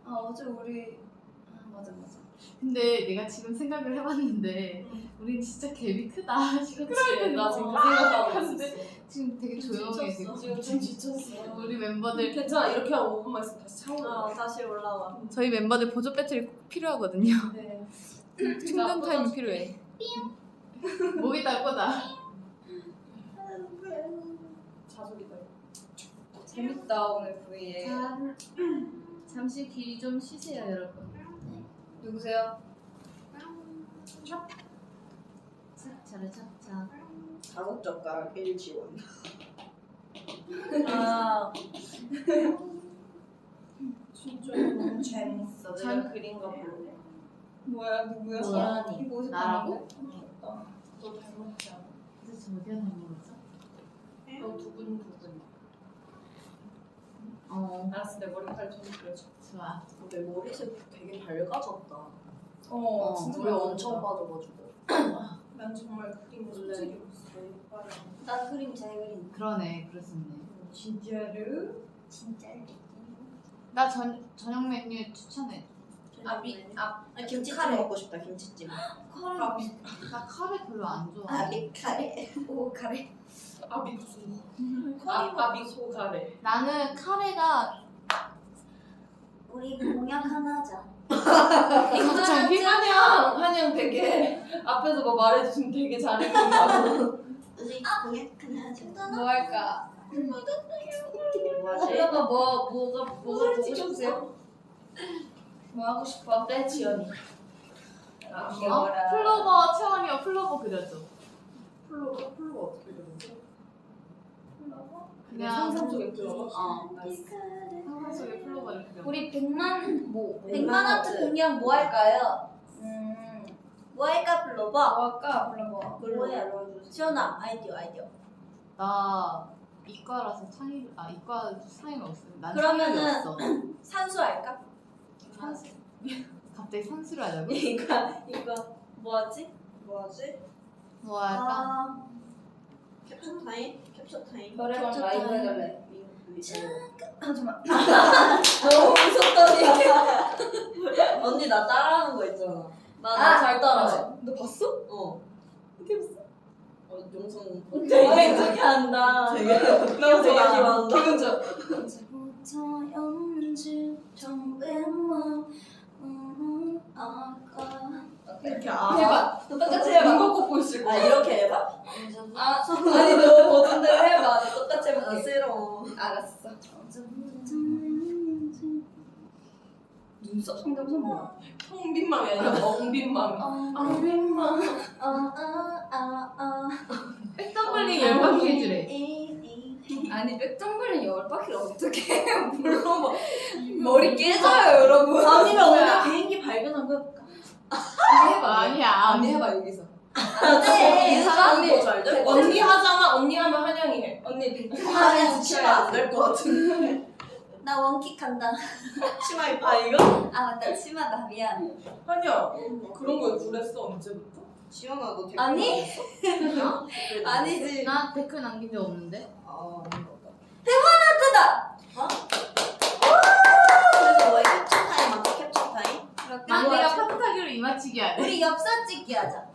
어제 우리 맞아. 근데 내가 지금 생각을 해봤는데 우리 진짜 갭이 크다. 그치, 나 지금 그 생각하고 있었어. 지금 되게 조용해 지금. 지금 좀 지쳤어. 우리 멤버들 괜찮아, 이렇게 하고 5분만 있으면 다시 차오르. 다시 올라와. 저희 멤버들 보조 배터리 꼭 필요하거든요. 네. 충전 타임이 필요해. 목에다 꽂아. 자석이다. 재밌다 오늘 V에. 자, 잠시 귀 좀 쉬세요, 여러분. 누구세요? 자, 잘하죠. 자, 5젓가락 1지원. 아 진짜 너무 재밌어. 내가 그린 거 볼래? 뭐야 누구야? 지연이. 이거 어디서 나라고? 봤는데? 너 닮았지 않아? 그래서 저 어디가 닮은 거죠? 너 두근두근. 알았어, 내 머리카락 좀 그려줘. 좋아. 내 머리색 되게 밝아졌다. 진짜 물에 엄청 빠져가지고. 난 정말 그림 솔직히 없어. 나 그림 잘 그린. 그러네, 그렇습네. 진짜로? 진짜. 나 저녁 메뉴 추천해. 김치찜 카레. 먹고 싶다. 김치찜. 나 카레 별로 안 좋아해. 아비카레. 오 카레. 아비소. 아비소 가래. 나는 카레가 우리 공약 하나 하자. 갑자기? 한양 되게 앞에서 뭐 말해주시면 되게 잘해준다고. 우리 공약 하나 하자. 뭐 할까? 뭐하지? 오빠가 뭐가 보고 싶으세요? 뭐 하고 싶어? 어때, 지연이? 플로버 채원이가 플로버 그려줘. 플로버 어떻게 그리는지? 그냥 상상 속에 들어가? 상상 속에 플로버를 그려. 우리 100만 100만 하트 하트. 공약 뭐 할까요? 뭐 할까 뭐 불러봐. 할까? 불러봐. 뭐야? 지연아 아이디어. 나 이과라서 이과 상의가 없어. 난 그러면은- 상의가 없어. 산수 할까? 산수. 갑자기 산수를 하자고? 이거 뭐하지? 뭐하지? 뭐 할까? 캡처 타임? 캡처 타임. 노래방 라이브 해달래. 하지마. 너무 무섭다니. 언니 나 따라하는 거 있잖아. 아, 잘 따라해. 너 봤어? 어. 어떻게 봤어? 영상 되게 좋게 한다. 되게 너무 되게 좋아. 좋아한다. 기분 좋아. 언제부터였는지 정말 이렇게 해봐. 똑같이 해봐. 이거 꽂고 있을 거야. 이렇게 해봐? 아니 너 보던 대로 해봐. 너 똑같이 아 해볼게. 싫어. 알았어. 눈썹 성대모사 뭐야? 홍빈맘이 아니라 멍빈맘. 멍빈맘. 백더블링 열받게 해주래. 아니 백정글은 열받기를 어떻게 해요? 물론 뭐 머리 깨져요 여러분. 아니면 오늘 비행기 발견한 거 해볼까? 해봐. 아니야. 언니 해봐 여기서. 네. 언니 더잘 될 거. 언니 하잖아. 언니 하면 한양이 해. 언니 백. 하는 치마 안될 것 같은데. 나 원킥 한다. 치마 입. 아 이거? 아 맞다 치마다 미안. 한양 그런 거에 굴했어 언제부터? 지연아 너 댓글 아니? 남겼어? 댓글 남겼어? 아니지. 나 댓글 남긴 적 없는데? 아 아닌가 보다. 뜨다. 그래서 왜 캡처 타임 아까 캡처 타임? 만디가 파트 타기로 이마치기 하네. 우리 엽사 찍기 하자.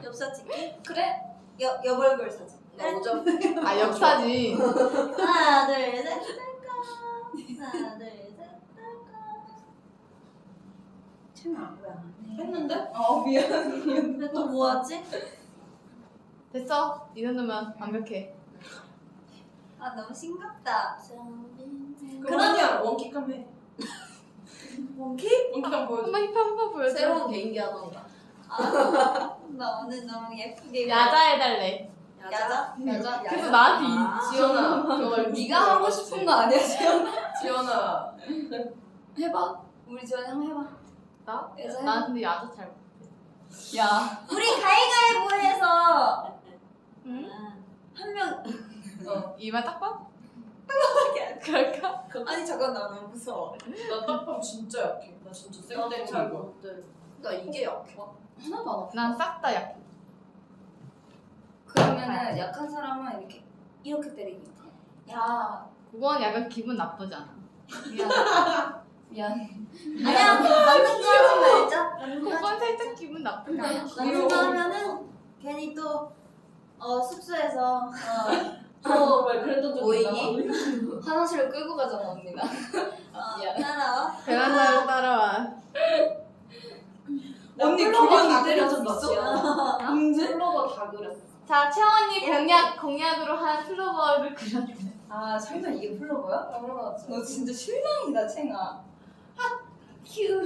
엽사 찍기? 그래. 여벌굴 사진. 나 오점. 아, 역사지. 하나 둘 셋. 셀카. 하나 둘 셋. 셀카. 했는데? 미안. 근데 또 뭐하지? 됐어. 이 정도면 완벽해. 아 너무 싱겁다. 그럼 한양 원킥 한번 해. 원킥? 원킥 한번 보여줘. 한번 힙합 한번 보여줘. 새로운 개인기 하던가. 나 오늘 너무 예쁘게. 야자 해달래. 야자? 여자. 그래서 나한테 지연아 그걸 네가 하고 싶은 거 아니야 지연? 지연아 해봐. 우리 지연이 한번 해봐. 나? 여자 나 해봐. 근데 야자 잘 못해. 야. 우리 가위가위보 해서 응? 한 명. 이마 딱 봐? 그럴까? 아니 잠깐 나 너무 무서워. 나 딱밤 진짜 약해. 나 진짜 쌩땡 잘 이거. 못돼. 나 이게 약해. 하나도 안 아파. 난 싹 다 약해. 그러면은 약한 사람은 이렇게 때리기. 야. 그건 약간 기분 나쁘지 않아. 미안. 미안. 아니야 맞는 거 하지 말자. 맞는 거 그건 살짝 기분 나쁘지 않아. 맞는 거 하면은 괜히 또 숙소에서 왜 그랬던 적이 보이니? 화장실을 끌고 가잖아 언니가. 미안. 따라와. 베란다로 따라와. 언니 플로버 그냥 다 때려줬어. 그렸어? 언제? 플로버 다 그렸어. 자, 채원이 공약으로 한 플로버를 그렸네. 아 설마 이게 플로버야? 당연하지. 너 진짜 실망이다 챙아. 큐.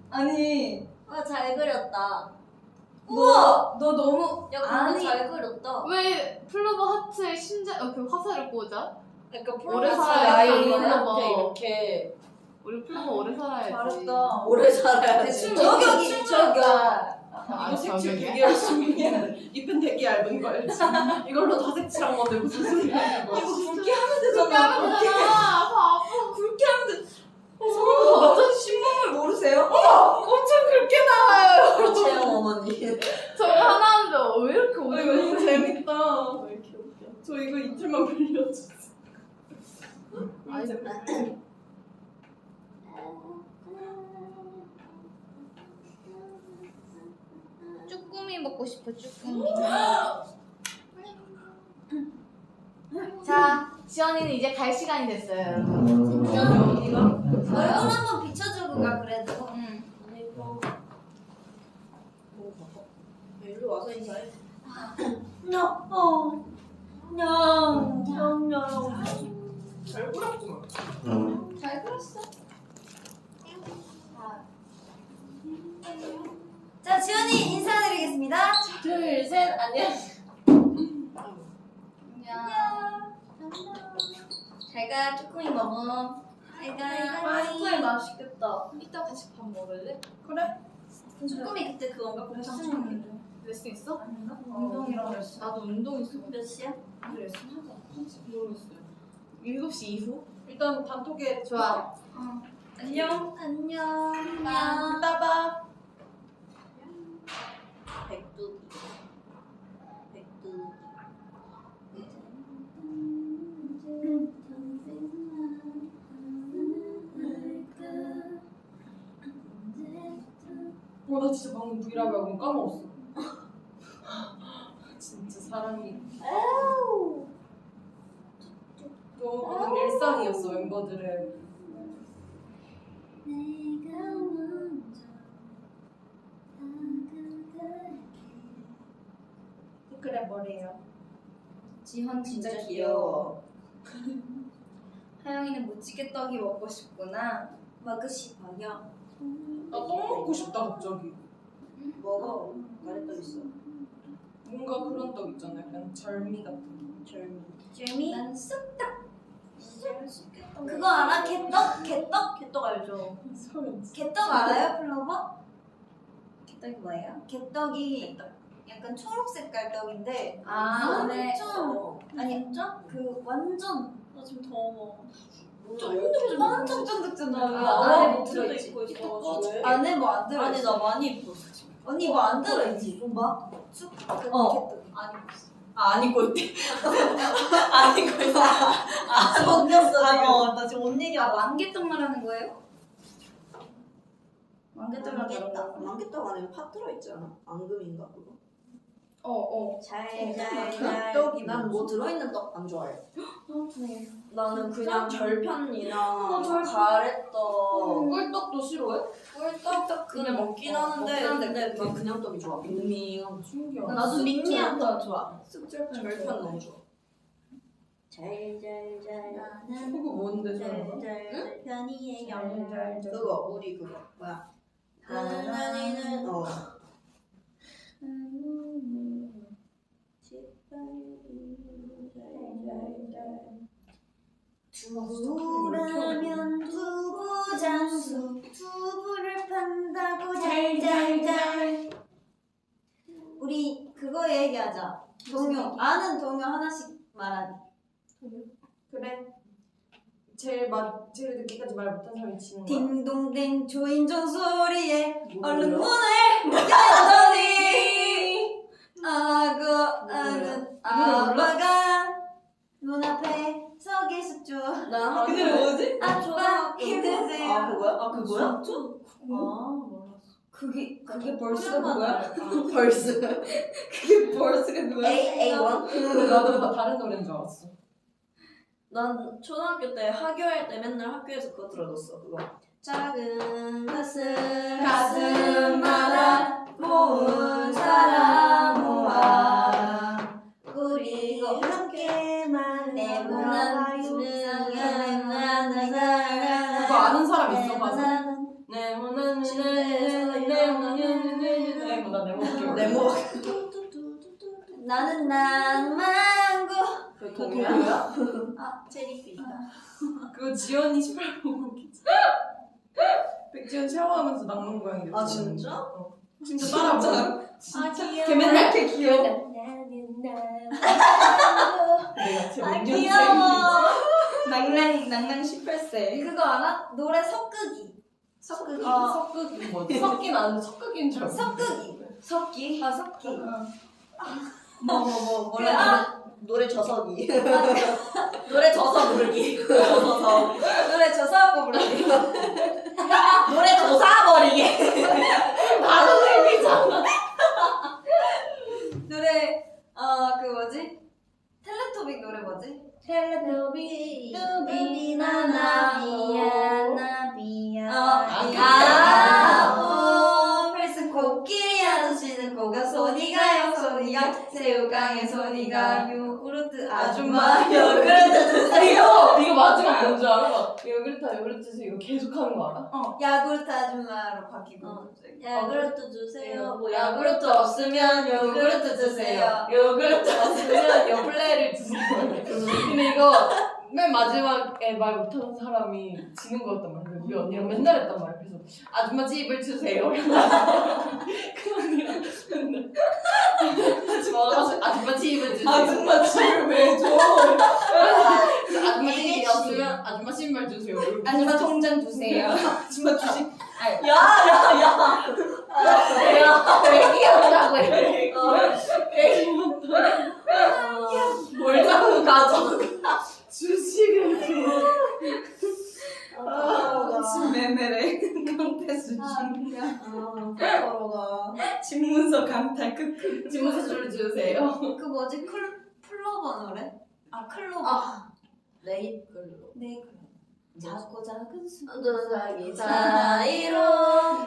아니 잘 그렸다. 너 너무 야, 아니 잘 그렸다. 왜 플로버 하트에 심장 그 화살을 꽂아? 그러니까 오래 플로버 살아야지, 라인한테 플로버. 이렇게 우리 플로버 오래 살아야지. 잘했다. 오래 살아야지. 대충 저격이 저격. 아, 이거 색칠 저격이야? 되게 열심히 해. 잎은 되게 얇은 거 알지? 이걸로 다 색칠한 건데 무슨 소리야 이거. 굵게 하면 그렇게 하면 되잖아. 바보. 굵게 하면 돼. 완전 신문을 모르세요? 엄청 굵게 나와요. 채영 어머니. 저거 하나 하는데 왜 이렇게 이거 오래 너무 재밌다. 왜 이렇게 웃겨? 저 이거 이틀만 빌려주세요. 아니, 쭈꾸미 먹고 싶어 쭈꾸미. 자, 지연이는 이제 갈 시간이 됐어요, 여러분. 얼굴 한번 비춰주고 가 그래도. 응. 일로 와서 인사해. 잘 그렸구나. 잘 그렸어. 자, 지연이 인사드리겠습니다. 둘, 셋, 안녕. 잘가 쭈꾸미 먹어. 잘가. 쭈꾸미 맛있겠다. 이따 같이 밥 먹을래? 그래? 쭈꾸미 그때 그건가 곱창 응. 레슨 있어? 운동이랑 했어. 나도 운동 있어. 몇 시야? 그랬어. 모르겠어요. 7시 이후? 일단 단톡에 좋아. 안녕. 안녕. 이따 봐. 백두. 백두. 나 진짜 방금 브이라고 하고 까먹었어. 진짜 사람이 너무 일상이었어 멤버들의. 그래 뭐래요? 지현 진짜 귀여워. 하영이는 무지개 떡이 먹고 싶구나. 먹고 싶어요. 나 똥 먹고 싶다 갑자기. 먹어. 가래떡 있어. 뭔가 그런 떡 있잖아. 약간 절미 같은. 절미. 재미? 난 쑥떡. 그거 알아? 개떡? 개떡? 개떡 알죠? 소름. 개떡 알아요, 플로버? 개떡이 뭐예요? 개떡이 약간 초록 색깔 떡인데 아, 네. 좀 아니 그 완전 나 지금 더워. 쫀득쫀득. 엄청 쫀득쫀득해. 안에 뭐 들어있지. 입고 있어가지고. 왜? 안에 뭐 안 들어있어. 아니 나 많이 입었어 지금. 언니 뭐 안 들어있지? 좀 봐. 쑥. 그 개떡. 안 입었어. 안 입고 있대. 안 입고 있어. 섞였어 지금. 나 지금 옷 얘기 아 만개떡 말하는 거예요? 만개떡. 만개떡 안에 팥 들어있잖아. 앙금인가 그거? 잘잘잘 떡이 난 뭐 들어있는 떡 안 좋아해. 나는 그냥 절편이나 가래떡, 꿀떡도 싫어해? 꿀떡 그냥 먹긴 하는데 근데 난 그냥 떡이 좋아. 밍밍한 신기하다. 나도 밍밍한 떡 좋아. 절편 너무 좋아. 잘잘잘 그거 뭔데 저거? 잘잘 편이에요. 그거 우리 그거 뭐야? 하나는 두부라면 두부 장수 두부를 판다고 잘잘잘. 우리 그거 얘기하자. 동요 아는 동요 하나씩 말하기. 그래. 제일 늦게까지 말 못한 사람이 지는 거야. 딩동댕 조인종 소리에 얼른 뭐야? 문을 열더니 아는 아빠가 눈앞에 서 계셨죠. 난 그 노래 뭐지? 아빠 힘내세요. 아 그거야? 아 그거야? 아 몰랐어. 그게 벌스가 그거야? 벌스. 그게 벌스가 그거야? A1. 나도 다른 노래인 줄 알았어. 난 초등학교 때 하교할 때 맨날 학교에서 그거 들어줬어. 그거. 작은 가슴마다 모은 사람 모아 우리 함께만 내문한 나는 낭만고. 그 동료야? 아 제리피다. 그거 지연이 18번 웃기지. 백지연 샤워하면서 낭만 고양이 됐어. 아 진짜? 진짜 따라하잖아. 아 귀여워. 걔 맨날 걔 귀여워. 나는 내가 제 아 몇 귀여워. 낭낭 18세. 그거 알아? 노래 섞기. 섞기? 어. 섞기 뭐지? 섞긴 아는데 섞기인 줄 알고. 섞기. 섞기? 아 섞기. 뭐라 노래 저석이. 노래 져서 부르기. 져서. 노래 저서하고 부르기. 노래 조사버리기. 나도 재미잖아. 노래 그 뭐지? 텔레토빅 노래 뭐지? 텔레토빅 뚜비 나나비야 나비야 플스 코끼리 아저씨는 코가 손이 가요 손이 가 새우깡에 손이 가 요구르트 아줌마 요구르트 주세요. 이거 마지막 뭔지 알아? 막 요구르트 이거 계속 하는 거 알아? 야구르트 아줌마로 바뀌고 야구르트 주세요. 뭐 야구르트 없으면 요구르트 주세요. 요구르트 없으면 요플레를 주세요. 근데 이거 맨 마지막에 말 못하는 사람이 지는 거였단 말이야. 우리 언니랑 맨날 했단 말이야. 그래서 아줌마 집을 주세요. 그 언니랑 맨날 아줌마 집을 주세요. 아줌마 집을 왜 줘? 그래서 아줌마 집이 없으면 아줌마 신발 주세요. 아줌마 통장 주세요. 아줌마 주식. 야야야. 애기였다고 해. 뭘 자꾸 가져? 주식을 줘. 매매래. 강태 수준. 서로가. 집문서 강탈 크크. 집무서를 주세요. 그 뭐지? 클로버 노래? 아 클로버 레이클로. 네 작고 작은 수 자기 사이로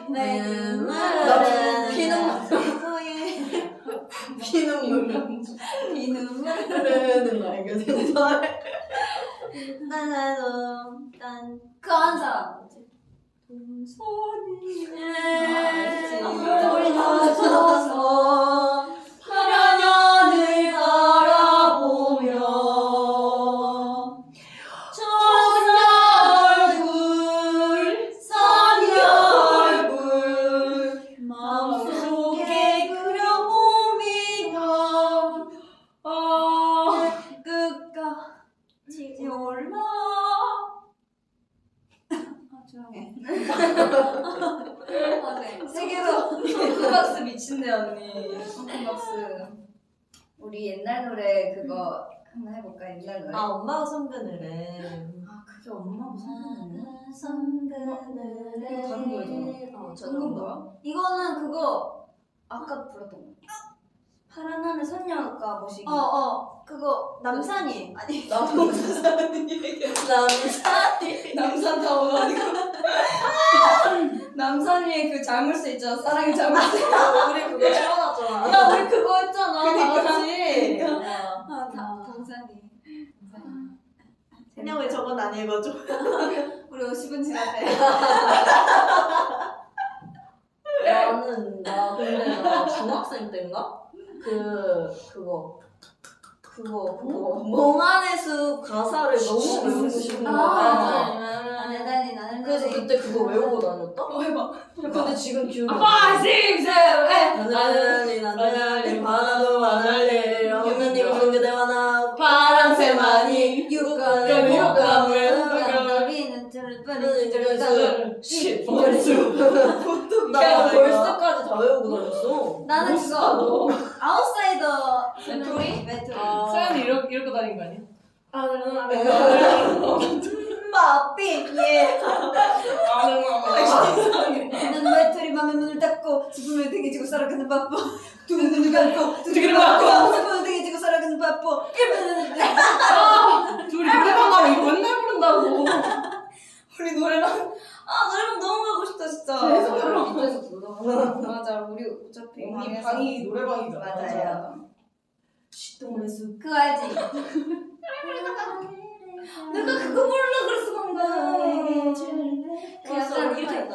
내 눈물은 피눈물 피눈물 비눈물 흐르는 맑은 생설. 나나도 난 그한 사람 우리 나서서 화려년을 바라보며 선녀 얼굴 마음속에 그려봅니다. 끝까지 올라 조용해 세계로 펑크박스 미친네 언니. 펑크박스. 우리 옛날 노래 그거 한번 해볼까? 옛날 노래. 아 엄마가 성근을 해. 아 그게 엄마가 성공했네. 성근을 다른 거잖아. 저는 뭐야? 이거는 그거 아까 불렀던 거. 파란 하늘 선녀가 모시기 그거 남산이 아니 남산 타워 아니고. 남산 위에 그 자물쇠 있잖아. 사랑의 자물쇠. 우리 그거 채워놨잖아. 야 우리 그거 했잖아 그니까. 다 같이 동산이. 그냥 왜 저건 안 읽어줘? 우리 50분 지났대 나 근데 나 중학생 때인가? 그거 몽환의 숲 가사를 너무 외우고 싶은 거야. 나는 달리 나는 그래서 그때 그거 외우고 다녔다? 해봐. 근데 지금 기억이 안 5, 나. 6, 7, 8. 나날리 바나도 바날리 없는 그대와 나 파랑새만이 육관의 육감을 너비는 들을 십 나 벌스까지 다 외우고 다녔어. 나는 그거 아웃사이더 메토리? 메토리 서연이 이러고 다닌 거 아니야? 마삐 예. 나는 메토리 맘에 문을 닫고 지붕을 등에지고 살아가는 바보 두 눈을 감고 두 눈을 감고 지붕을 등에지고 살아가는 바보 둘이 노래방 가면 이거 맨날 부른다고. 우리 노래방 너무 가고 싶다 진짜. 계속 불러. 계속 불러. 맞아. 우리 어차피 언니 방에서. 방이 노래방이잖아. 맞아요. 시동의 숲. 그거 알지? 내가 그거 부르려고 그랬어 방금. 그 약간 이렇게 했다.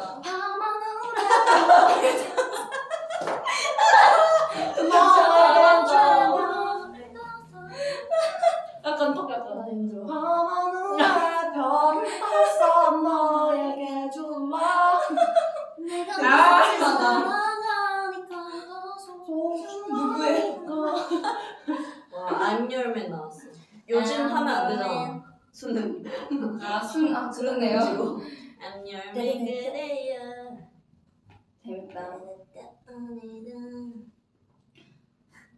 수능. 그러네요. 안녕 그대여. 재밌다.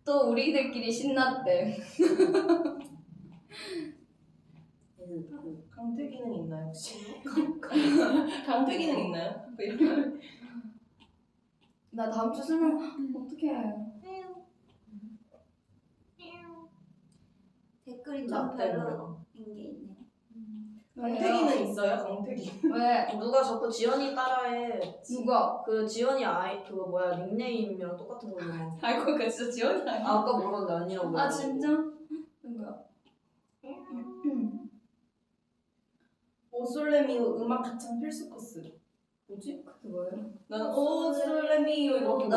또 우리들끼리 신났대. 강퇴 기능 있나요 혹시? 강퇴 기능 있나요? 나 다음 주 수능 어떡해. 댓글이 나 좀 때문에. 별로인 게 있네. 강퇴 기능 있어요? 강퇴 기능. 왜? 누가 자꾸 지연이 따라해. 누가? 그 지연이 아이 그거 뭐야 닉네임이랑 똑같은 걸로 막. 알고 보니까 진짜 지원이 아니야. 아까 뭐라는데 아니라고. 아 진짜? 누구야? 오솔레미오 음악 합창 필수 코스. 뭐지? 그게 뭐예요? 나는 오솔레미오 이렇게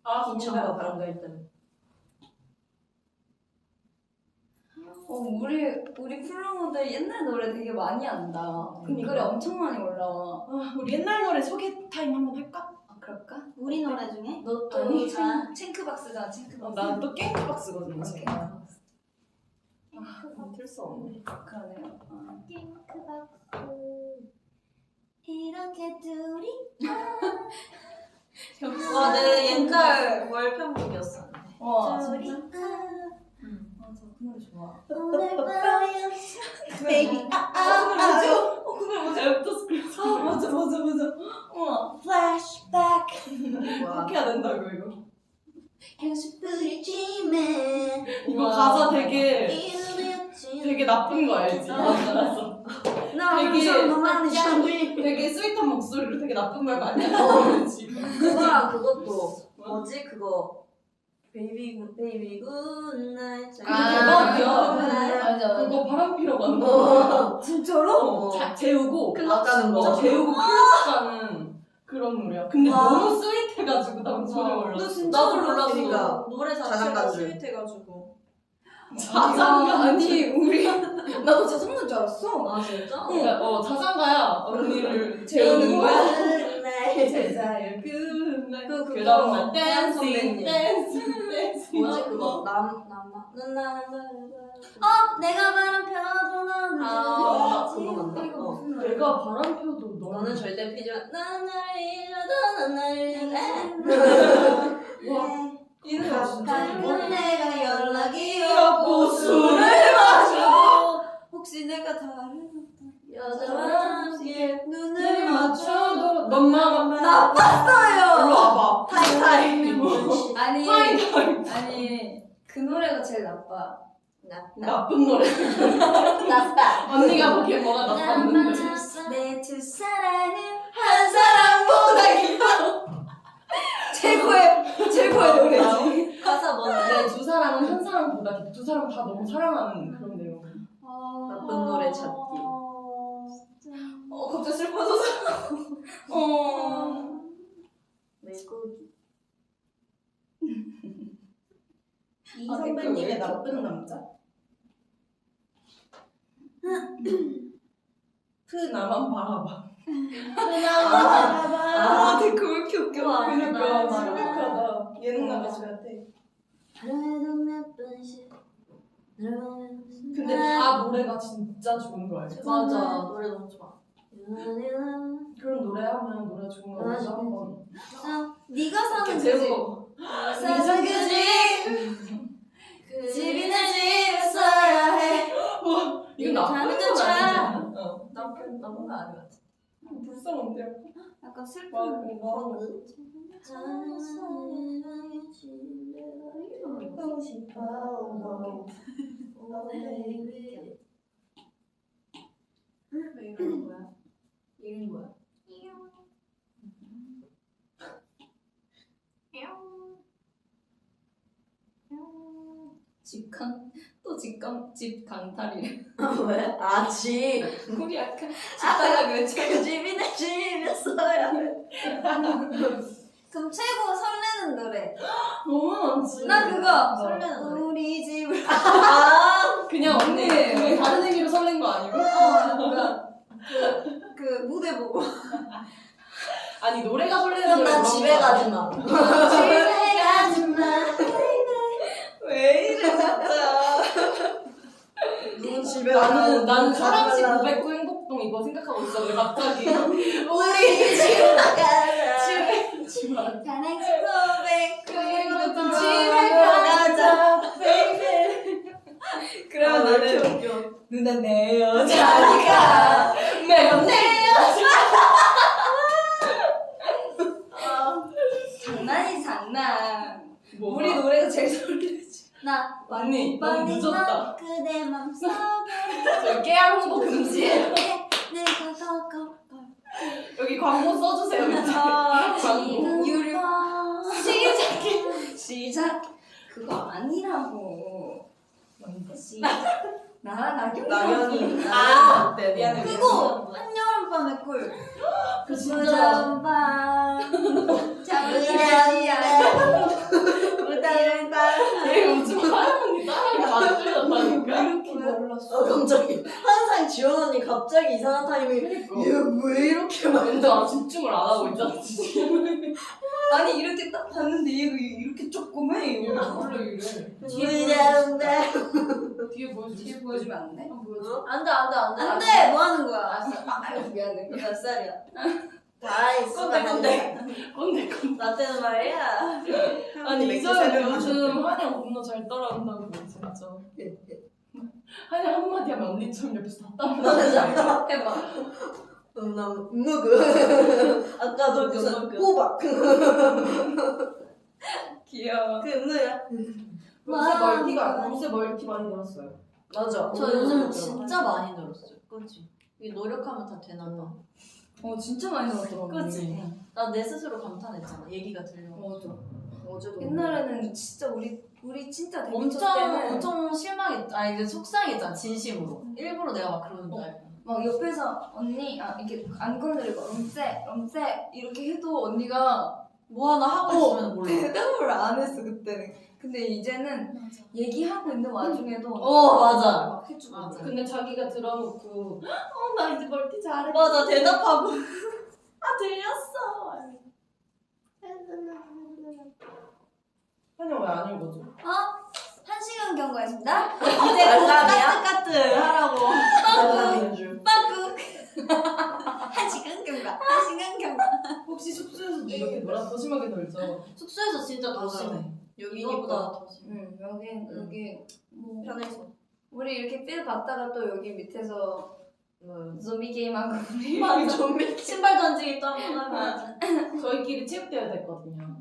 아 인천과 바람가 일단. 우리 플로모들 옛날 노래 되게 많이 한다. 댓글이 엄청 많이 올라와. 아, 우리 옛날 노래 소개 타임 한번 할까? 아 그럴까? 우리 노래 중에? 아니, 너또 챙크박스잖아, 챙크박스. 난또 깽크박스거든요. 제가. 챙크박스. 틀 수 없네. 그러네요. 이렇게 둘이 와, 내 옛날 월평곡이었어. 와, 둘이 진짜? 맞아, 그 노래 좋아. 오늘 밤에 베이비 맞아. 그걸 뭐지? 애프터스쿨. 아 맞아. 우와. 플래시백. 와. 그렇게 해야 된다고 이거. 향수 뿌리지만 이거 와. 가사 되게 되게 나쁜 거 알지? 알았어. 되게 스윗한 목소리로 되게 나쁜 말 많이 하는 거지. 그거랑 그것도 뭐지 그거 베이비 굿나잇. 대박이야. 맞아. 그거 바람 피러 가는 거. 진짜로? 재우고 클럽 가는 거. 재우고 클럽 가는 그런 노래야. 근데 와. 너무 스윗해가지고 난 전혀 몰랐어. 너 진짜 나도 몰랐어. 몰랐어. 노래 자체가 자장가들. 스윗해가지고. 자장가 아니 우리 나도 자장가인 줄 알았어. 아 진짜? 그러니까 자장가야. 언니를 재우는 거야. 제자의 굿나잇. 그럼 난 댄싱. 뭐지 그거 나나 내가 바람 펴도 너는 아 들리지. 그거 맞나? 이거 어. 무슨 노래? 내가 바람펴도 너는 절대 피지 마. 난 나를 잊어도 난 나를 와. 이 노래 진짜 가끔 내가 연락이 없고 술을 마셔도 혹시 내가 다른 여자와 함께 눈을 맞춰도 너만 나빴어요. 일로 와봐. 타이타이. 아니 타임. 아니 그 노래가 제일 나빠. 나쁜 노래. 나빠. 언니가 보기엔 뭐가 나빴는데. 내 두 사랑은 한 사람보다 기뻐. 최고의 노래지. 가사 뭔데? 두 사람은 한 사람보다 기뻐. 두 사람 다 너무 사랑하는 그런 내용. 나쁜 노래 찾기. 갑자기 슬퍼져서. 메이코기. 이 선배님의 나쁜 남자? 나만 바라봐. 나만 바라봐. 댓글 왜 이렇게 웃겨? 그러니까 나만 심각하다. 예능 나가시 같아. 하루에도 몇 번씩 널 보면 근데 다 노래가 진짜 좋은 거 알지? 맞아. 노래 너무 좋아. 그런 노래 하면 노래 좋은 거 맞아. 먼저 한번 네가 사는 이렇게 그 집. 재우고. 사는 그 집. 그 집이 내 집이었어야 해. 이거 네가 나쁜 가는 건 건 아니잖아. 나쁜 건 아니야. 불쌍한데. 약간 슬픈 뭐 하고 싶어. 왜 이러는 거야? 이름이 뭐야? 집 강탈이래. 왜? 아 집. 우리 약간 집다가 그 그 집이 내 집이었어야 해. 그럼 최고 설레는 노래. 너무 많지. 나 그거 설레는 노래. 우리 집을. 그냥 언니 다른 의미로 설렌 거 아니고? 그 무대 보고. 아니 노래가 설레는 그럼 노래 난 그런 집에 거 가지 아니야? 마. 집에 가지 마. 왜 이래 진짜. 누군 집에 나는 사랑시 909 행복동 이거 생각하고 있었는데 갑자기 우리 집에 가자. 집에 사랑시 고백 행복동 집에 가자. 그러면 나는 누나 내 여자니까 매번 내 장난이 장난. 뭐 우리 노래가 제일 설레지. 나 언니 너무 늦었다. 그대 맘속에 저 깨알 홍보 금지. 내가 걷고 여기 광고 써주세요. 광고. 유료. 시작해. 시작. 그거 아니라고. 나랑 나연이. 아, 네, 미안해. 그거 한여름밤의 꿀 그 진짜. 무전밤 얘 요즘 하영 언니 따라하기 많이 들렸다니까. 이렇게 몰랐어. 깜짝이야. 항상 지원 언니 갑자기 이상한 타이밍. 얘 왜 이렇게 막. 근데 나 집중을 안 하고 있잖아. 아니 이렇게 딱 봤는데 얘가 이렇게 조그매. 원래 이래. 뒤에 보여줘. 뒤에 보여주면 안 돼? 보여줘. 안돼. 안돼 뭐 하는 거야 알았어. 미안해. 몇 살이야? 다 있어. 꼰대. 나 때는 말이야. 아니 이서연 요즘 한양 겁나 잘 따라한다고 진짜. 한양 한마디 하면 언니처럼 옆에서 다 따라. 해봐. 나 무그. 아까도 그 호박. 귀여워. 그 누야. 요새 멀티 많이 늘었어요. 맞아. 저 요즘 진짜 많이 늘었어요. 그렇지. 이게 노력하면 다 되나 봐. 진짜 많이 넣었더라고. 그치? 나 내 스스로 감탄했잖아. 얘기가 들려. 맞아. 어제도. 옛날에는 진짜 우리 진짜 데뷔 첫 엄청 때는 엄청 실망했. 아니 이제 속상했잖아. 진심으로. 일부러 내가 막 그러는 줄 알고. 막 옆에서 언니 이렇게 안 건드리고 럼세 이렇게 해도 언니가 뭐 하나 하고 있으면 몰라. 대답을 안 했어 그때는. 근데 이제는 얘기하고 있는 와중에도 맞아. 막 해주고. 맞아. 근데 자기가 들어놓고 나 이제 멀티 잘해. 맞아 대답하고. 들렸어. 한양 왜 안 읽어줘? 1시간 경과했습니다 이제 까뜨까뜨 하라고. 알람인 줄. 빠꾸 1시간 경과 1시간 경과 혹시 숙소에서도 이렇게 더 심하게 놀죠? 숙소에서 진짜 더 맞아. 심해. 여기 이거보다 더 심해. 응 여기 뭐 편해서. 우리 이렇게 필 받다가 또 여기 밑에서 뭐. 좀비 게임하고 우리 신발 던지기 또 한번 하면. 저희끼리 체육대회 됐거든요.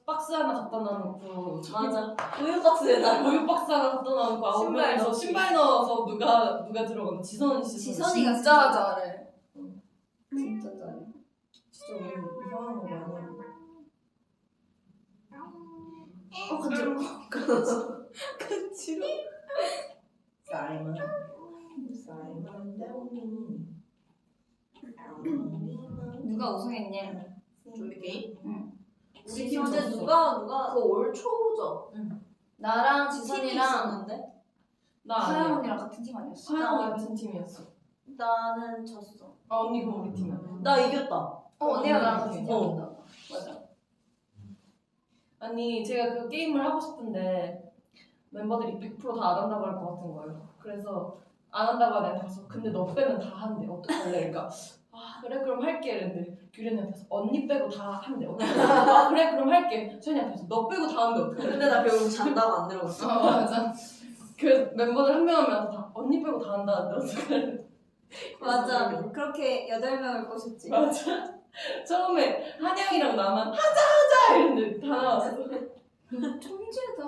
박스 하나 갖다 놔놓고 맞아. 우유 박스에다. 우유 박스 하나 갖다 놔놓고 아홉 신발 명이서 넣기. 신발 넣어서 누가 들어가면 지선이 씨 지선이가 진짜 잘해. 진짜 잘해. 진짜 우리 이상한 거 많이 하고. 간지러워. 사이먼 누가 우승했냐? 좀비 게임? 우리 팀 근데 졌어. 누가 그거 올 초죠. 나랑 팀이 지선이랑 있었는데 나 하영 아니야. 언니랑 같은 팀 아니었어? 하영 같은 팀이었어. 나는 졌어. 아 언니 그럼 우리 팀이야. 나 이겼다. 언니랑 나랑 같은 어. 팀이었다. 맞아. 아니 제가 그 게임을 하고 싶은데 멤버들이 100%다 안 한다고 할 것 같은 거예요. 그래서 안 한다고 하는 가서 근데 너 빼면 다 한대. 어떡할래? 그러니까 아 그래 그럼 할게 이랬는데 규련이 앞에서 언니 빼고 다 한대. 어떡할래? 아 그래 그럼 할게. 천이 앞에서 너 빼고 다 한대. 어떡할래? 근데 나 결국 잔다고 안 들어갔어. 맞아. 그 멤버들 한 명 하면 다 언니 빼고 다 한다는데 어떡할래? 맞아 그렇게 8명을 꼬셨지 맞아. 처음에 한양이랑 나만 하자 이랬는데 다 나왔어. 천재다.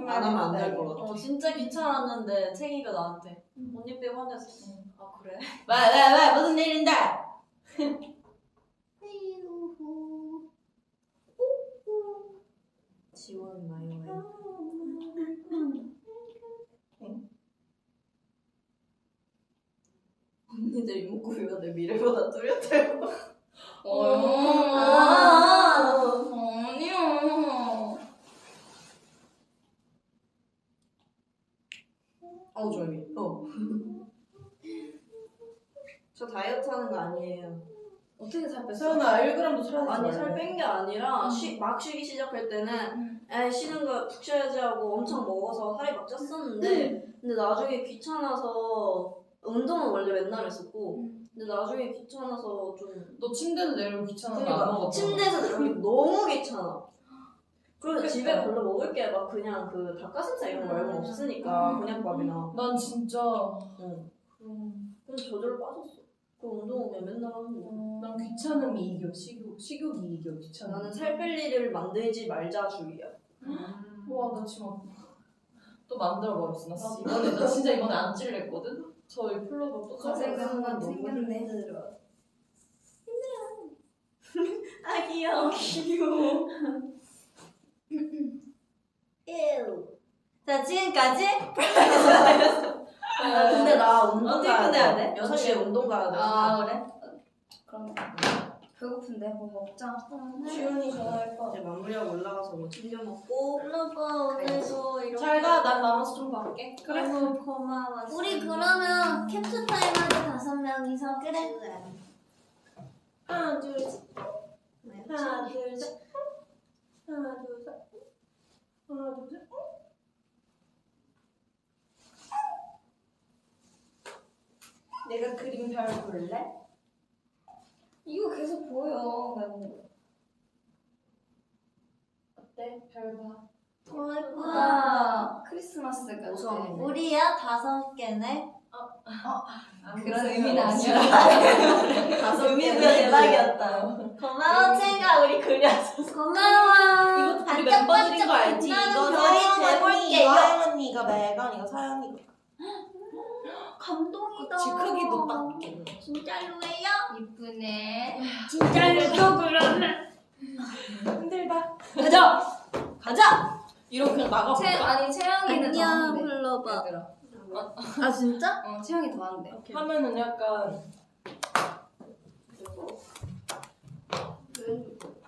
안 하면 안 될 것 같아. 진짜 귀찮았는데 챙이가 나한테 언니 빼고 화냈어. 아 그래? 왜 무슨 일인데? 지원 마요. 언니들 이목구비가 내 미래보다 뚜렷해요. 아니야. 조용히. 저 다이어트 하는 거 아니에요. 어떻게 살 뺐어? 서연아 1g도 사라지지 아니 말래. 살 뺀 게 아니라 막 쉬기 시작할 때는 에 쉬는 거 푹 쉬어야지 하고 엄청 먹어서 살이 막 쪘었는데 근데 나중에 귀찮아서 운동은 원래 맨날 했었고 근데 나중에 귀찮아서 좀 너 침대도 내리고 귀찮아서 안 그러니까 먹었잖아. 침대에서 내려오기 너무 귀찮아. 그리고 그러니까. 집에 별로 먹을 게 막 그냥 그 닭가슴살 이런 거 말고는 없으니까 곤약밥이나 난 진짜 응. 그래서 저절로 빠졌어. 그 운동은 그냥 맨날 하는 거. 난 귀찮음이 이겨. 식욕이 이겨. 귀찮음. 나는 살 뺄 일을 만들지 말자 주의야. 와, 나 지금 또 만들어버렸어. 나 진짜 이번에 안 찔렸거든? 저희 플로버 또 거세근만 생겼네. 아 귀여워. 귀여워. 자 지금까지 아, 근데 나 운동 어떻게 가야 끝내야 돼. 돼? 6시에 운동 가야 돼. 아 그래? 그럼 배고픈데 뭐 먹자. 주연이 전화할까? 이제 마무리하고 올라가서 뭐 챙겨 먹고 플로버 오늘도 이렇게 잘 가. 난 남아서 좀 갈게. 너무 고마웠어. 우리 그러면 캡처 타임 하자 5명이서 그래. 하나, 둘, 셋. 네. 하나, 둘, 셋. 하나, 둘, 셋. 하나, 둘, 셋. 내가 그린 별 볼래? 이거 계속 보여. 어때? 별 봐. 와 크리스마스 같아. 우리야 5개네. 그런 의미는 아니야. 의미가 대박이었다. 고마워 채가 우리 그려줘서. 고마워. 이거 우리 멤버들인 거 알지? 이거 이거 해볼게요. 서연이가 매건, 이거 서연이가. 감동이다. 그치, 크기도 딱게. 진짜로예요? 이쁘네. 진짜로 또 그러네. 힘들다. 가자. 이러고 그냥 나가볼까? 채영이는 더 안녕 한대. 플로버. 얘들아. 아 진짜? 채영이 더 한대. 하면은 약간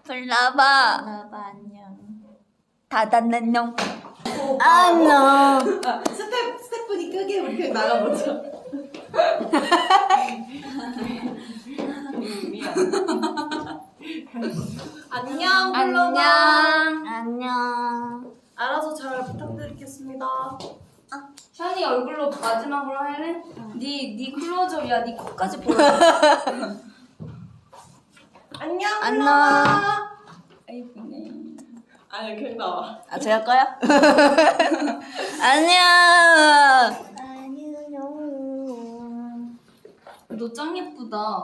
플로버 안녕. 닫았는녕. 안녕. 스태프분이 끄게 우리 그냥 나가보자. 안녕 플로버. 안녕. 알아서 잘 부탁드리겠습니다. 샤니 얼굴로 마지막으로 할래? 네 클로즈업이야. 네 코까지 보여. 안녕 안녕. 이쁘네. 아니 그냥 나와. 아 제가 꺼요? 안녕. 너 짱 예쁘다.